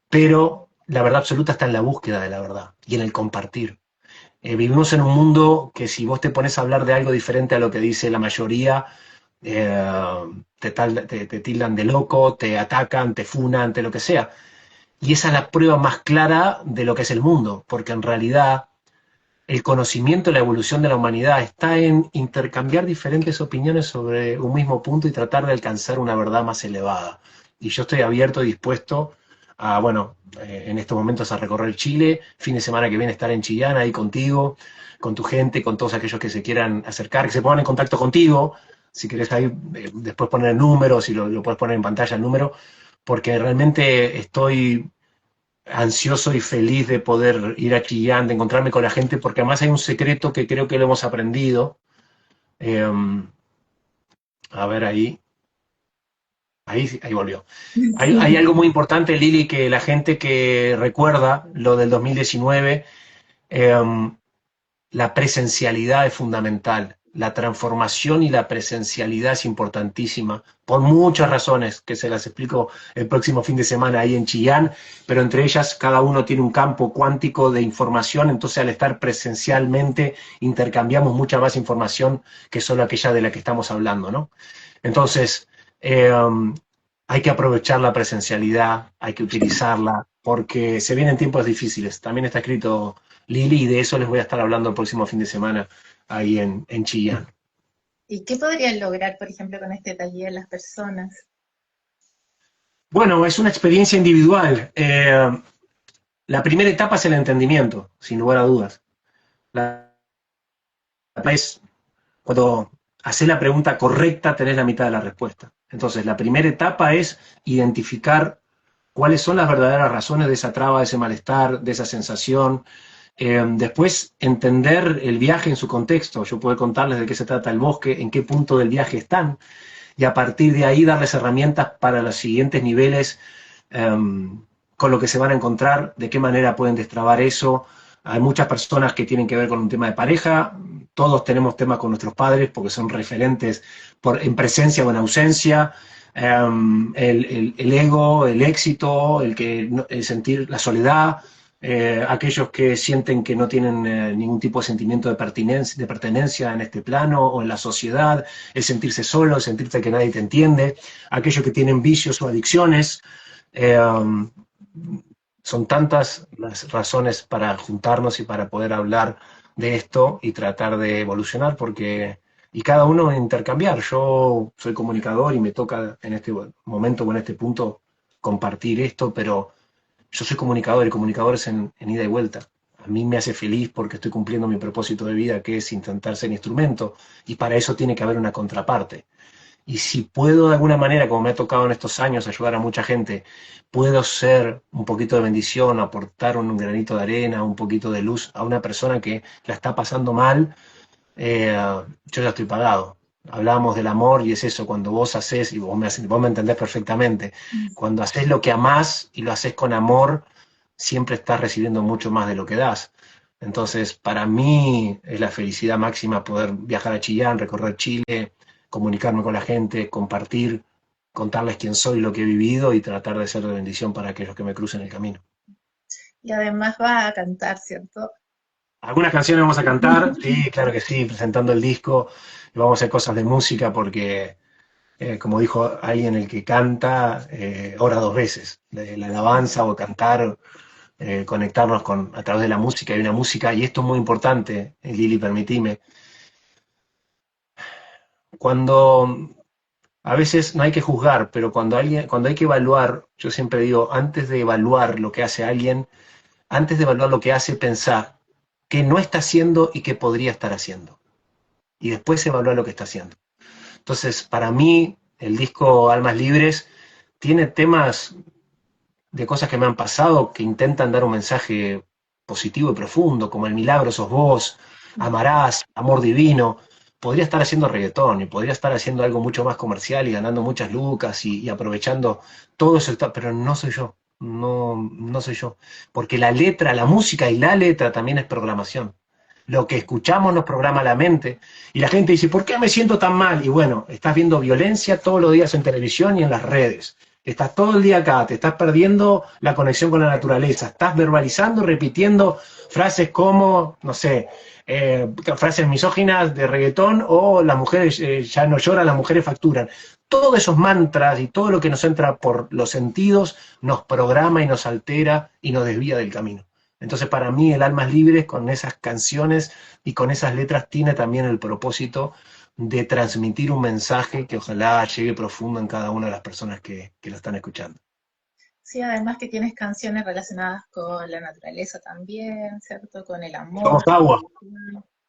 pero la verdad absoluta está en la búsqueda de la verdad y en el compartir. Vivimos en un mundo que si vos te pones a hablar de algo diferente a lo que dice la mayoría, te tildan de loco, te atacan, te funan, te lo que sea. Y esa es la prueba más clara de lo que es el mundo, porque en realidad el conocimiento, la evolución de la humanidad está en intercambiar diferentes opiniones sobre un mismo punto y tratar de alcanzar una verdad más elevada. Y yo estoy abierto y dispuesto a, bueno, en estos momentos a recorrer Chile, fin de semana que viene estar en Chillán, ahí contigo, con tu gente, con todos aquellos que se quieran acercar, que se pongan en contacto contigo, si querés ahí después poner el número, si lo puedes poner en pantalla el número, porque realmente estoy ansioso y feliz de poder ir a Chillán, de encontrarme con la gente, porque además hay un secreto que creo que lo hemos aprendido. Eh, a ver ahí volvió. Hay algo muy importante, Lili, que la gente que recuerda lo del 2019, eh, la presencialidad es fundamental. La transformación y la presencialidad es importantísima, por muchas razones, que se las explico el próximo fin de semana ahí en Chillán, pero entre ellas cada uno tiene un campo cuántico de información, entonces al estar presencialmente intercambiamos mucha más información que solo aquella de la que estamos hablando, ¿no? Entonces, eh, hay que aprovechar la presencialidad, hay que utilizarla, porque se vienen tiempos difíciles. También está escrito Lili, y de eso les voy a estar hablando el próximo fin de semana ahí en Chillán. ¿Y qué podrían lograr, por ejemplo, con este taller las personas? Bueno, es una experiencia individual. La primera etapa es el entendimiento, sin lugar a dudas. La etapa es cuando haces la pregunta correcta, tenés la mitad de la respuesta. Entonces, la primera etapa es identificar cuáles son las verdaderas razones de esa traba, de ese malestar, de esa sensación. Después, entender el viaje en su contexto. Yo puedo contarles de qué se trata el bosque, en qué punto del viaje están, y a partir de ahí darles herramientas para los siguientes niveles, con lo que se van a encontrar, de qué manera pueden destrabar eso. Hay muchas personas que tienen que ver con un tema de pareja, todos tenemos temas con nuestros padres porque son referentes en presencia o en ausencia. El ego, el éxito, el sentir la soledad, aquellos que sienten que no tienen ningún tipo de sentimiento de pertenencia en este plano o en la sociedad, el sentirse solo, el sentirse que nadie te entiende, aquellos que tienen vicios o adicciones. Eh, Son tantas las razones para juntarnos y para poder hablar de esto y tratar de evolucionar, y cada uno intercambiar. Yo soy comunicador y me toca en este momento o en este punto compartir esto, pero yo soy comunicador y comunicadores en ida y vuelta. A mí me hace feliz porque estoy cumpliendo mi propósito de vida, que es intentar ser instrumento, y para eso tiene que haber una contraparte. Y si puedo de alguna manera, como me ha tocado en estos años, ayudar a mucha gente, puedo ser un poquito de bendición, aportar un granito de arena, un poquito de luz a una persona que la está pasando mal, yo ya estoy pagado. Hablábamos del amor y es eso, cuando vos haces, y vos me entendés perfectamente, cuando haces lo que amás y lo haces con amor, siempre estás recibiendo mucho más de lo que das. Entonces, para mí es la felicidad máxima poder viajar a Chillán, recorrer Chile, comunicarme con la gente, compartir, contarles quién soy, lo que he vivido y tratar de ser de bendición para aquellos que me crucen el camino. Y además va a cantar, ¿cierto? Algunas canciones vamos a cantar, sí, claro que sí, presentando el disco, y vamos a hacer cosas de música porque, como dijo alguien, el que canta, ora dos veces. La alabanza o cantar conectarnos a través de la música. Hay una música, y esto es muy importante, Lili, permitime, cuando a veces no hay que juzgar, pero cuando hay que evaluar, yo siempre digo, antes de evaluar lo que hace alguien, antes de evaluar lo que hace, pensar qué no está haciendo y qué podría estar haciendo. Y después evaluar lo que está haciendo. Entonces, para mí, el disco Almas Libres tiene temas de cosas que me han pasado que intentan dar un mensaje positivo y profundo, como el milagro sos vos, amarás, amor divino. Podría estar haciendo reggaetón y podría estar haciendo algo mucho más comercial y ganando muchas lucas y aprovechando todo eso, pero no soy yo, no soy yo. Porque la letra, la música y la letra también es programación. Lo que escuchamos nos programa la mente. Y la gente dice, ¿por qué me siento tan mal? Y bueno, estás viendo violencia todos los días en televisión y en las redes. Estás todo el día acá, te estás perdiendo la conexión con la naturaleza, estás verbalizando, repitiendo frases como, no sé, frases misóginas de reggaetón o las mujeres ya no lloran, las mujeres facturan. Todos esos mantras y todo lo que nos entra por los sentidos nos programa y nos altera y nos desvía del camino. Entonces, para mí, el Almas Libres, con esas canciones y con esas letras, tiene también el propósito de transmitir un mensaje que ojalá llegue profundo en cada una de las personas que lo están escuchando. Sí, además que tienes canciones relacionadas con la naturaleza también, ¿cierto? Con el Somos amor, agua,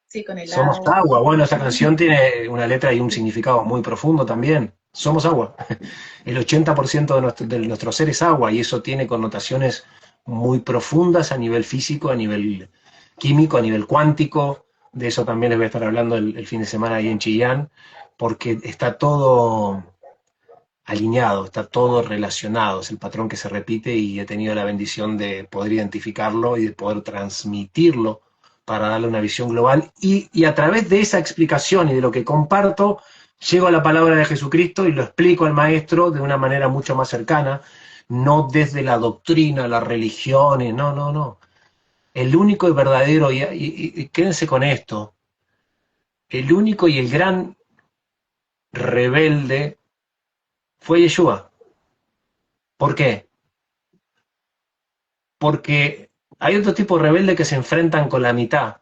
sí, con el somos agua. agua. Bueno, esa canción tiene una letra y un significado muy profundo también. Somos agua. El 80% de nuestro ser es agua y eso tiene connotaciones muy profundas a nivel físico, a nivel químico, a nivel cuántico. De eso también les voy a estar hablando el fin de semana ahí en Chillán, porque está todo alineado, está todo relacionado, es el patrón que se repite y he tenido la bendición de poder identificarlo y de poder transmitirlo para darle una visión global y a través de esa explicación y de lo que comparto, llego a la palabra de Jesucristo y lo explico al maestro de una manera mucho más cercana, no desde la doctrina, las religiones, no, no, no. El único y verdadero, y quédense con esto, el único y el gran rebelde fue Yeshua. ¿Por qué? Porque hay otro tipo de rebelde que se enfrentan con la mitad.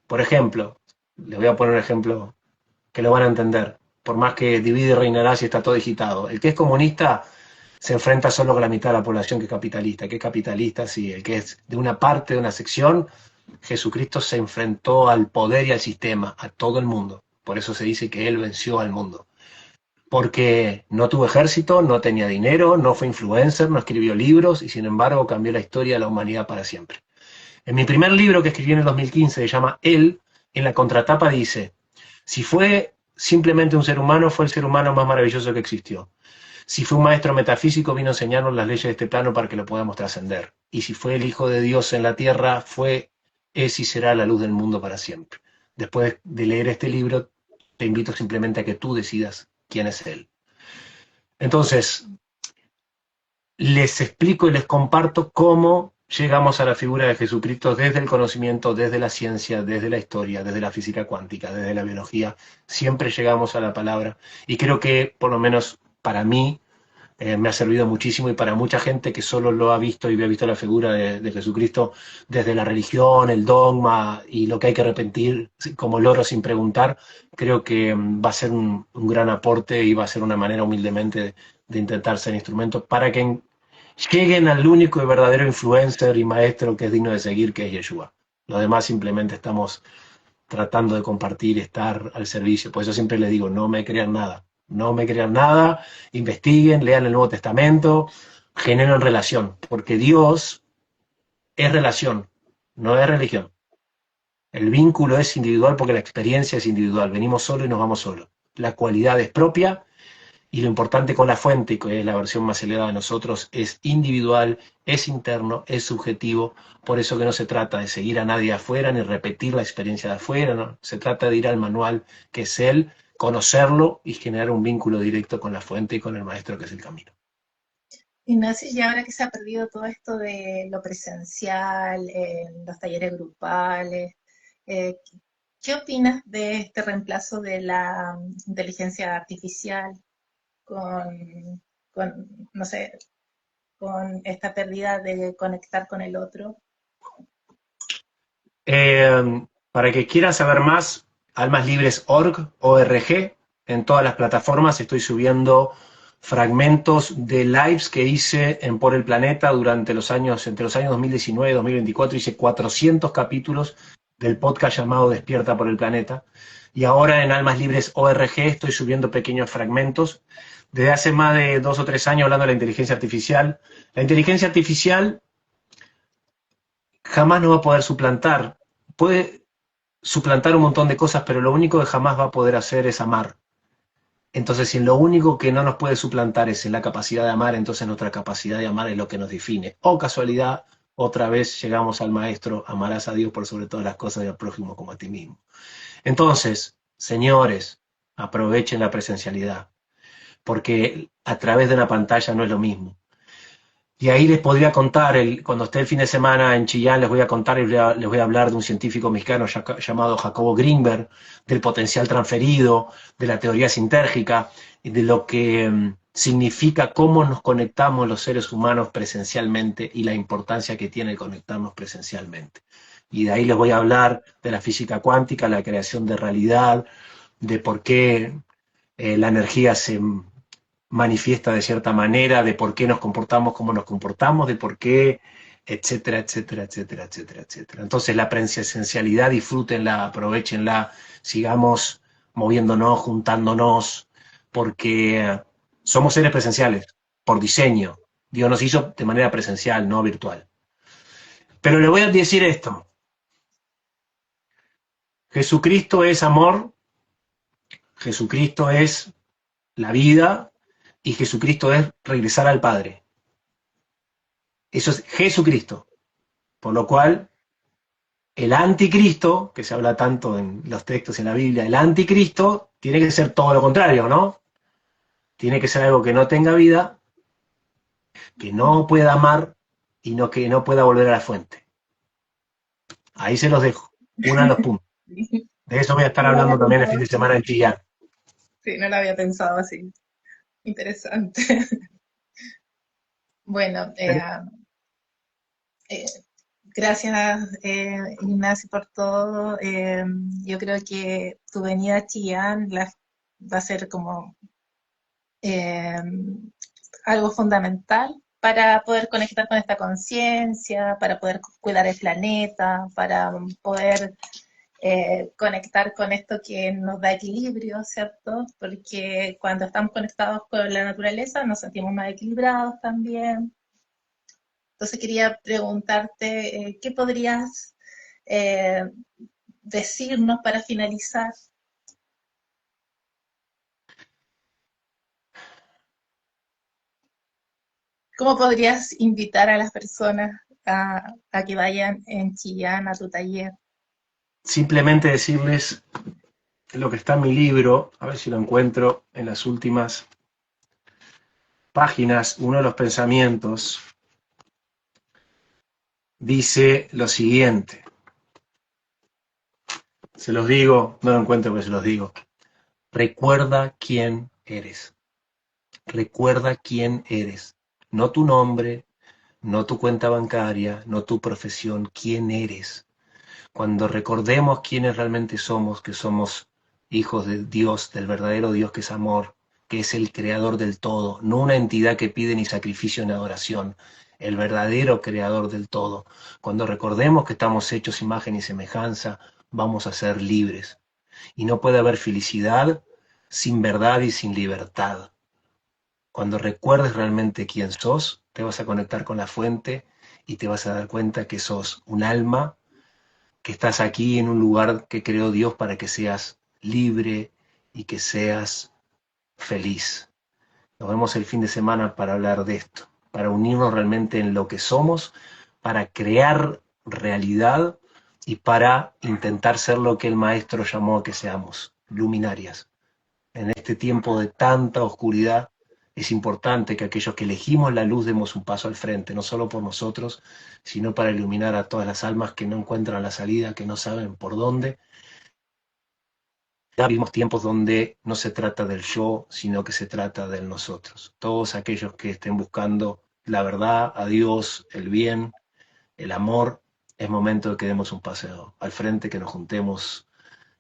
Por ejemplo, les voy a poner un ejemplo que lo van a entender. Por más que divide y reinará si está todo digitado. El que es comunista se enfrenta solo con la mitad de la población que es capitalista. ¿Qué es capitalista? Sí, el que es de una parte, de una sección, Jesucristo se enfrentó al poder y al sistema, a todo el mundo. Por eso se dice que él venció al mundo. Porque no tuvo ejército, no tenía dinero, no fue influencer, no escribió libros y sin embargo cambió la historia de la humanidad para siempre. En mi primer libro que escribí en el 2015, se llama Él, en la contratapa dice, si fue simplemente un ser humano, fue el ser humano más maravilloso que existió. Si fue un maestro metafísico, vino a enseñarnos las leyes de este plano para que lo podamos trascender. Y si fue el Hijo de Dios en la tierra, es y será la luz del mundo para siempre. Después de leer este libro, te invito simplemente a que tú decidas quién es Él. Entonces, les explico y les comparto cómo llegamos a la figura de Jesucristo desde el conocimiento, desde la ciencia, desde la historia, desde la física cuántica, desde la biología. Siempre llegamos a la palabra y creo que, por lo menos para mí, me ha servido muchísimo y para mucha gente que solo lo ha visto y ha visto la figura de Jesucristo desde la religión, el dogma y lo que hay que repetir como loro sin preguntar, creo que va a ser un gran aporte y va a ser una manera humildemente de intentar ser instrumento para que lleguen al único y verdadero influencer y maestro que es digno de seguir, que es Yeshua. Los demás simplemente estamos tratando de compartir, estar al servicio. Por eso siempre les digo, no me crean nada. No me crean nada, investiguen, lean el Nuevo Testamento, generen relación, porque Dios es relación, no es religión. El vínculo es individual porque la experiencia es individual. Venimos solo y nos vamos solo. La cualidad es propia y lo importante con la fuente, que es la versión más elevada de nosotros, es individual, es interno, es subjetivo. Por eso que no se trata de seguir a nadie afuera ni repetir la experiencia de afuera, no. Se trata de ir al manual que es él, conocerlo y generar un vínculo directo con la fuente y con el maestro que es el camino. Ignacio, y ahora que se ha perdido todo esto de lo presencial, los talleres grupales, eh, ¿qué opinas de este reemplazo de la inteligencia artificial con, no sé, con esta pérdida de conectar con el otro? Para que quieran saber más, almaslibres.org, en todas las plataformas estoy subiendo fragmentos de lives que hice en Por el Planeta durante entre los años 2019 y 2024, hice 400 capítulos del podcast llamado Despierta por el Planeta, y ahora en almaslibres.org estoy subiendo pequeños fragmentos. Desde hace más de 2 o 3 años hablando de la inteligencia artificial. La inteligencia artificial jamás nos va a poder suplantar. Puede suplantar un montón de cosas, pero lo único que jamás va a poder hacer es amar. Entonces, si lo único que no nos puede suplantar es en la capacidad de amar, entonces nuestra capacidad de amar es lo que nos define. O casualidad, otra vez llegamos al maestro, amarás a Dios por sobre todas las cosas y al prójimo como a ti mismo. Entonces, señores, aprovechen la presencialidad, porque a través de una pantalla no es lo mismo. Y ahí les podría contar, cuando esté el fin de semana en Chillán, les voy a contar y les voy a hablar de un científico mexicano llamado Jacobo Greenberg, del potencial transferido, de la teoría sintérgica, y de lo que significa cómo nos conectamos los seres humanos presencialmente y la importancia que tiene conectarnos presencialmente. Y de ahí les voy a hablar de la física cuántica, la creación de realidad, de por qué la energía se manifiesta de cierta manera, de por qué nos comportamos como nos comportamos, de por qué, etcétera, etcétera, etcétera, etcétera, etcétera. Entonces la presencialidad, disfrútenla, aprovechenla, sigamos moviéndonos, juntándonos, porque somos seres presenciales, por diseño. Dios nos hizo de manera presencial, no virtual. Pero le voy a decir esto. Jesucristo es amor, Jesucristo es la vida, y Jesucristo es regresar al Padre. Eso es Jesucristo. Por lo cual, el anticristo, que se habla tanto en los textos en la Biblia, el anticristo tiene que ser todo lo contrario, ¿no? Tiene que ser algo que no tenga vida, que no pueda amar y que no pueda volver a la fuente. Ahí se los dejo. Uno de los puntos. De eso voy a estar No lo hablando había también el pensado fin de semana así. en Chillán. Sí, no lo había pensado así. Interesante. Bueno, eh, gracias Ignacio por todo. Yo creo que tu venida a Chillán va a ser como eh, algo fundamental para poder conectar con esta conciencia, para poder cuidar el planeta, para poder conectar con esto que nos da equilibrio, ¿cierto? Porque cuando estamos conectados con la naturaleza nos sentimos más equilibrados también. Entonces quería preguntarte, ¿qué podrías eh, decirnos para finalizar? ¿Cómo podrías invitar a las personas a que vayan en Chillán a tu taller? Simplemente decirles lo que está en mi libro, a ver si lo encuentro en las últimas páginas, uno de los pensamientos dice lo siguiente. Se los digo, no lo encuentro, pero se los digo. Recuerda quién eres. Recuerda quién eres. No tu nombre, no tu cuenta bancaria, no tu profesión, quién eres. Cuando recordemos quiénes realmente somos, que somos hijos de Dios, del verdadero Dios que es amor, que es el creador del todo, no una entidad que pide ni sacrificio ni adoración, el verdadero creador del todo. Cuando recordemos que estamos hechos imagen y semejanza, vamos a ser libres. Y no puede haber felicidad sin verdad y sin libertad. Cuando recuerdes realmente quién sos, te vas a conectar con la fuente y te vas a dar cuenta que sos un alma, que estás aquí en un lugar que creó Dios para que seas libre y que seas feliz. Nos vemos el fin de semana para hablar de esto, para unirnos realmente en lo que somos, para crear realidad y para intentar ser lo que el maestro llamó a que seamos, luminarias. En este tiempo de tanta oscuridad, es importante que aquellos que elegimos la luz demos un paso al frente, no solo por nosotros, sino para iluminar a todas las almas que no encuentran la salida, que no saben por dónde. Ya vimos tiempos donde no se trata del yo, sino que se trata del nosotros. Todos aquellos que estén buscando la verdad, a Dios, el bien, el amor, es momento de que demos un paseo al frente, que nos juntemos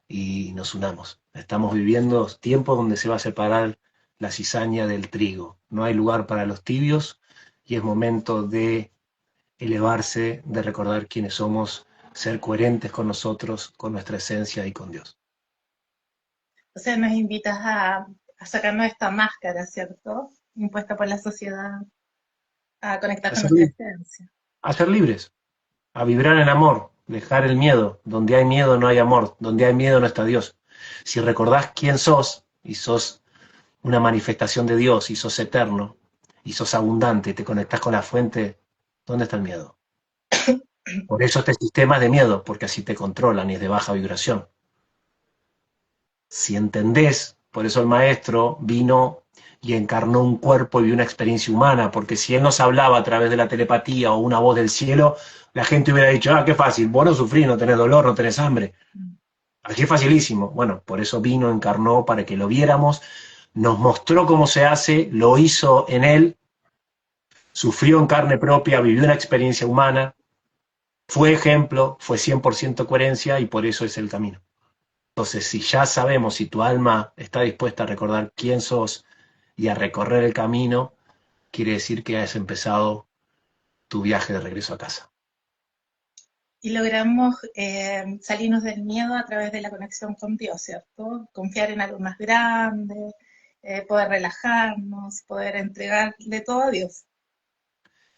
y nos unamos. Estamos viviendo tiempos donde se va a separar la cizaña del trigo. No hay lugar para los tibios y es momento de elevarse, de recordar quiénes somos, ser coherentes con nosotros, con nuestra esencia y con Dios. O sea, nos invitas a sacarnos esta máscara, ¿cierto? Impuesta por la sociedad, a conectar A con ser, nuestra esencia. a ser libres, a vibrar en amor, dejar el miedo. Donde hay miedo no hay amor, donde hay miedo no está Dios. Si recordás quién sos y sos una manifestación de Dios y sos eterno y sos abundante y te conectás con la fuente, ¿dónde está el miedo? Por eso este sistema es de miedo, porque así te controlan y es de baja vibración. Si entendés, por eso el maestro vino y encarnó un cuerpo y vio una experiencia humana, porque si él nos hablaba a través de la telepatía o una voz del cielo, la gente hubiera dicho, ah, qué fácil, vos no sufrís, no tenés dolor, no tenés hambre. Aquí es facilísimo. Bueno, por eso vino, encarnó, para que lo viéramos, nos mostró cómo se hace, lo hizo en él, sufrió en carne propia, vivió una experiencia humana, fue ejemplo, fue 100% coherencia y por eso es el camino. Entonces, si ya sabemos, si tu alma está dispuesta a recordar quién sos y a recorrer el camino, quiere decir que has empezado tu viaje de regreso a casa. Y logramos salirnos del miedo a través de la conexión con Dios, ¿cierto? Confiar en algo más grande, poder relajarnos, poder entregarle todo a Dios.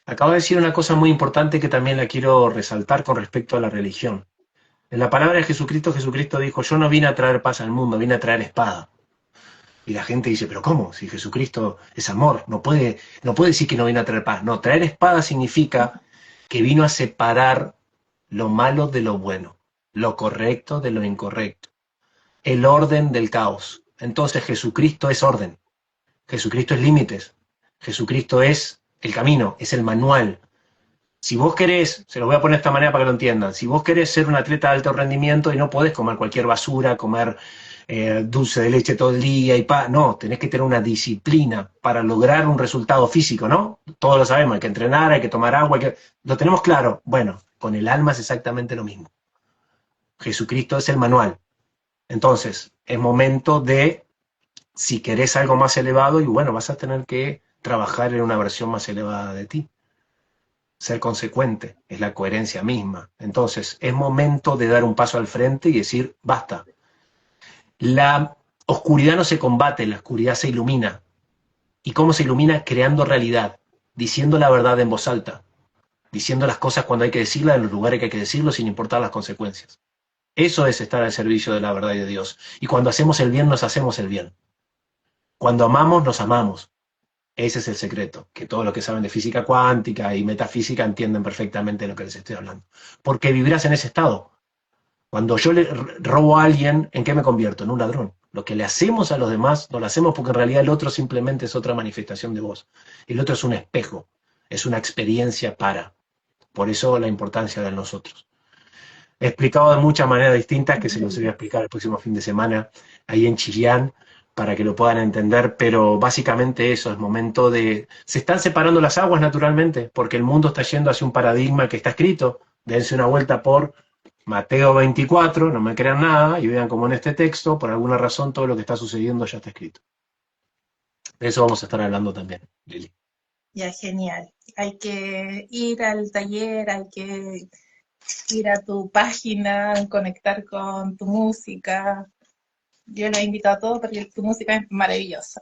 Acabo de decir una cosa muy importante que también la quiero resaltar con respecto a la religión. En la palabra de Jesucristo, Jesucristo dijo, yo no vine a traer paz al mundo, vine a traer espada. Y la gente dice, pero ¿cómo? Si Jesucristo es amor, no puede decir que no vino a traer paz. No, traer espada significa que vino a separar lo malo de lo bueno, lo correcto de lo incorrecto, el orden del caos. Entonces Jesucristo es orden, Jesucristo es límites, Jesucristo es el camino, es el manual. Si vos querés, se lo voy a poner de esta manera para que lo entiendan, si vos querés ser un atleta de alto rendimiento y no podés comer cualquier basura, comer dulce de leche todo el día no, tenés que tener una disciplina para lograr un resultado físico, ¿no? Todos lo sabemos, hay que entrenar, hay que tomar agua, lo tenemos claro. Bueno, con el alma es exactamente lo mismo. Jesucristo es el manual. Entonces, es momento de, si querés algo más elevado, y bueno, vas a tener que trabajar en una versión más elevada de ti. Ser consecuente, es la coherencia misma. Entonces, es momento de dar un paso al frente y decir, basta. La oscuridad no se combate, la oscuridad se ilumina. ¿Y cómo se ilumina? Creando realidad, diciendo la verdad en voz alta, diciendo las cosas cuando hay que decirlas, en los lugares que hay que decirlo, sin importar las consecuencias. Eso es estar al servicio de la verdad y de Dios. Y cuando hacemos el bien, nos hacemos el bien. Cuando amamos, nos amamos. Ese es el secreto, que todos los que saben de física cuántica y metafísica entienden perfectamente lo que les estoy hablando. Porque vivirás en ese estado. Cuando yo le robo a alguien, ¿en qué me convierto? En un ladrón. Lo que le hacemos a los demás, no lo hacemos porque en realidad el otro simplemente es otra manifestación de vos. El otro es un espejo, es una experiencia para. Por eso la importancia de nosotros. He explicado de muchas maneras distintas, que se los voy a explicar el próximo fin de semana, ahí en Chillán, para que lo puedan entender, pero básicamente eso, es momento de... Se están separando las aguas naturalmente, porque el mundo está yendo hacia un paradigma que está escrito. Dense una vuelta por Mateo 24, no me crean nada, y vean cómo en este texto, por alguna razón, todo lo que está sucediendo ya está escrito. De eso vamos a estar hablando también, Lili. Ya, genial. Hay que ir al taller, hay que ir a tu página, conectar con tu música. Yo los invito a todos porque tu música es maravillosa.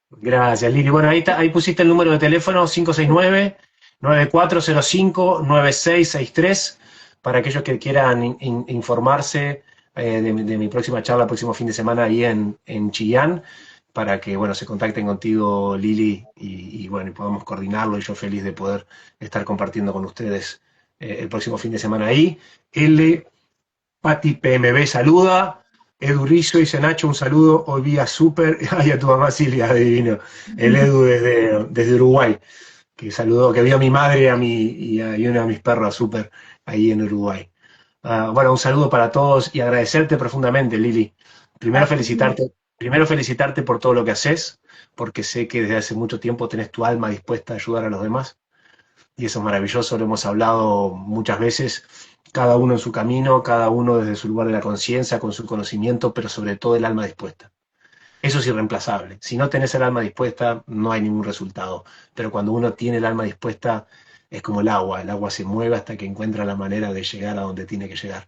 Gracias, Lili. Bueno, ahí pusiste el número de teléfono, 569-9405-9663, para aquellos que quieran informarse de mi próxima charla, el próximo fin de semana ahí en Chillán, para que, bueno, se contacten contigo, Lili, y bueno, y podamos coordinarlo, y yo feliz de poder estar compartiendo con ustedes el próximo fin de semana ahí. Pati PMB saluda. Edu Rizzo dice, Nacho, un saludo hoy vía súper. Ay, a tu mamá Silvia, adivino. El Edu desde Uruguay, que saludó, que vio a mi madre y a uno de mis perros súper ahí en Uruguay. Bueno, un saludo para todos y agradecerte profundamente, Lili. Primero felicitarte por todo lo que haces. porque sé que desde hace mucho tiempo tenés tu alma dispuesta a ayudar a los demás, y eso es maravilloso, lo hemos hablado muchas veces, cada uno en su camino, cada uno desde su lugar de la conciencia, con su conocimiento, pero sobre todo el alma dispuesta. Eso es irreemplazable. Si no tenés el alma dispuesta, no hay ningún resultado. Pero cuando uno tiene el alma dispuesta, es como el agua se mueve hasta que encuentra la manera de llegar a donde tiene que llegar.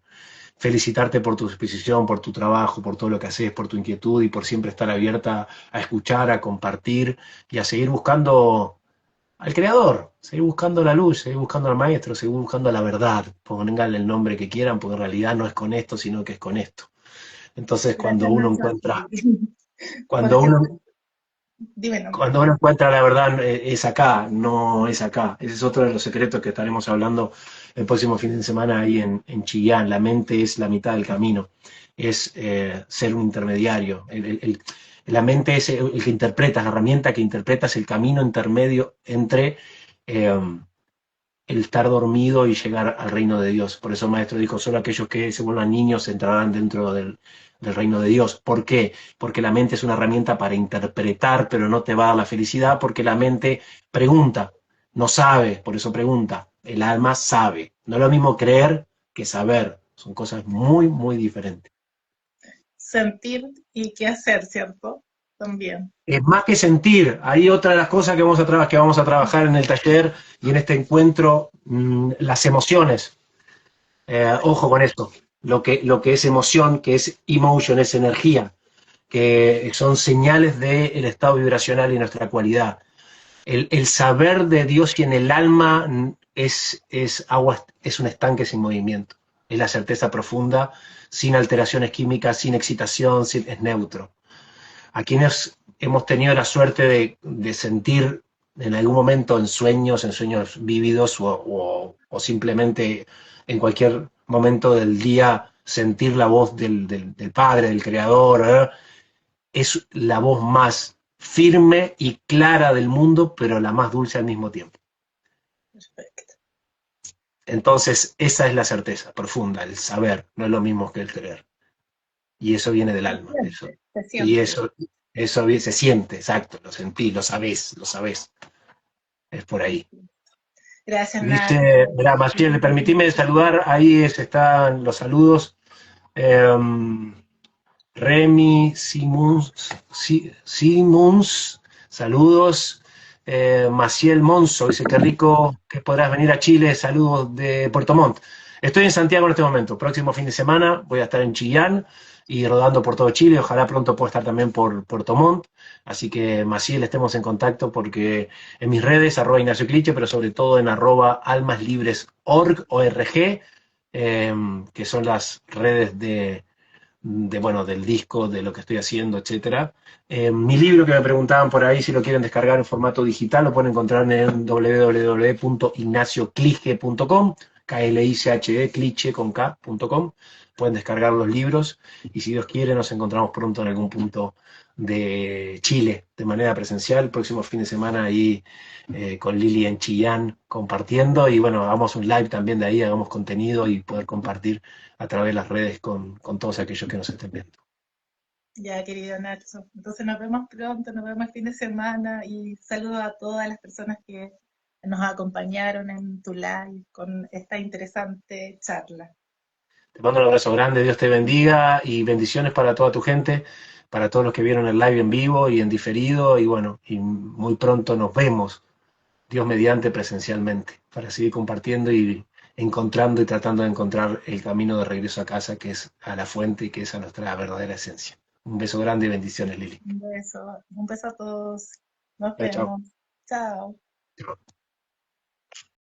Felicitarte por tu disposición, por tu trabajo, por todo lo que haces, por tu inquietud y por siempre estar abierta a escuchar, a compartir y a seguir buscando al creador, seguir buscando la luz, seguir buscando al maestro, seguir buscando la verdad. Pónganle el nombre que quieran, porque en realidad no es con esto, sino que es con esto. Entonces, Gracias, Nacho, por cuando esta... uno Dime nomás. cuando uno encuentra la verdad es acá, no es acá. Ese es otro de los secretos que estaremos hablando el próximo fin de semana ahí en Chillán. La mente es la mitad del camino, es ser un intermediario. La mente es el que interpreta, la herramienta que interpreta es el camino intermedio entre eh, el estar dormido y llegar al reino de Dios. Por eso el maestro dijo, solo aquellos que se vuelvan niños entrarán dentro del reino de Dios. ¿Por qué? Porque la mente es una herramienta para interpretar, pero no te va a dar la felicidad, porque la mente pregunta, no sabe, por eso pregunta. El alma sabe. No es lo mismo creer que saber. Son cosas muy, muy diferentes. Sentir y qué hacer, ¿cierto? También. Es más que sentir. Hay otra de las cosas que vamos a trabajar en el taller y en este encuentro, las emociones. Ojo con esto, lo que es emoción, que es emotion, es energía, que son señales del estado vibracional y nuestra cualidad. El saber de Dios y en el alma es agua, es un estanque sin movimiento, es la certeza profunda, sin alteraciones químicas, sin excitación, es neutro. A quienes hemos tenido la suerte de sentir en algún momento en sueños vívidos o simplemente en cualquier momento del día sentir la voz del Padre, del Creador, es la voz más firme y clara del mundo, pero la más dulce al mismo tiempo. Perfecto. Entonces, esa es la certeza profunda, el saber, no es lo mismo que el creer. Y eso viene del alma. Eso. Se Y siente. eso se siente, exacto, lo sentí, lo sabés, lo sabés. Es por ahí. Gracias, Nacho. Viste, mirá, Maciel, permitime saludar, ahí están los saludos. Eh, Remy Simons, Simons saludos. Maciel Monzo dice, qué rico que podrás venir a Chile, saludos de Puerto Montt. Estoy en Santiago en este momento, próximo fin de semana voy a estar en Chillán y rodando por todo Chile, ojalá pronto pueda estar también por Puerto Montt, así que Maciel, estemos en contacto porque en mis redes, @Ignacio Cliche, pero sobre todo en @almaslibres.org, que son las redes bueno, del disco, de lo que estoy haciendo, etcétera. Mi libro que me preguntaban por ahí si lo quieren descargar en formato digital, lo pueden encontrar en www.ignacioclige.com, Kliche, cliche con K.com. Pueden descargar los libros y si Dios quiere nos encontramos pronto en algún punto de Chile de manera presencial, el próximo fin de semana ahí con Lili en Chillán compartiendo y bueno, hagamos un live también de ahí, hagamos contenido y poder compartir a través de las redes con todos aquellos que nos estén viendo. Ya, querido Nacho. Entonces nos vemos pronto, nos vemos el fin de semana y saludo a todas las personas que nos acompañaron en tu live con esta interesante charla. Te mando un abrazo grande, Dios te bendiga y bendiciones para toda tu gente, para todos los que vieron el live en vivo y en diferido y bueno, y muy pronto nos vemos, Dios mediante presencialmente, para seguir compartiendo y encontrando y tratando de encontrar el camino de regreso a casa que es a la fuente y que es a nuestra verdadera esencia. Un beso grande y bendiciones, Lili. Un beso a todos. Nos Chao, chao. vemos. Chao. Chao.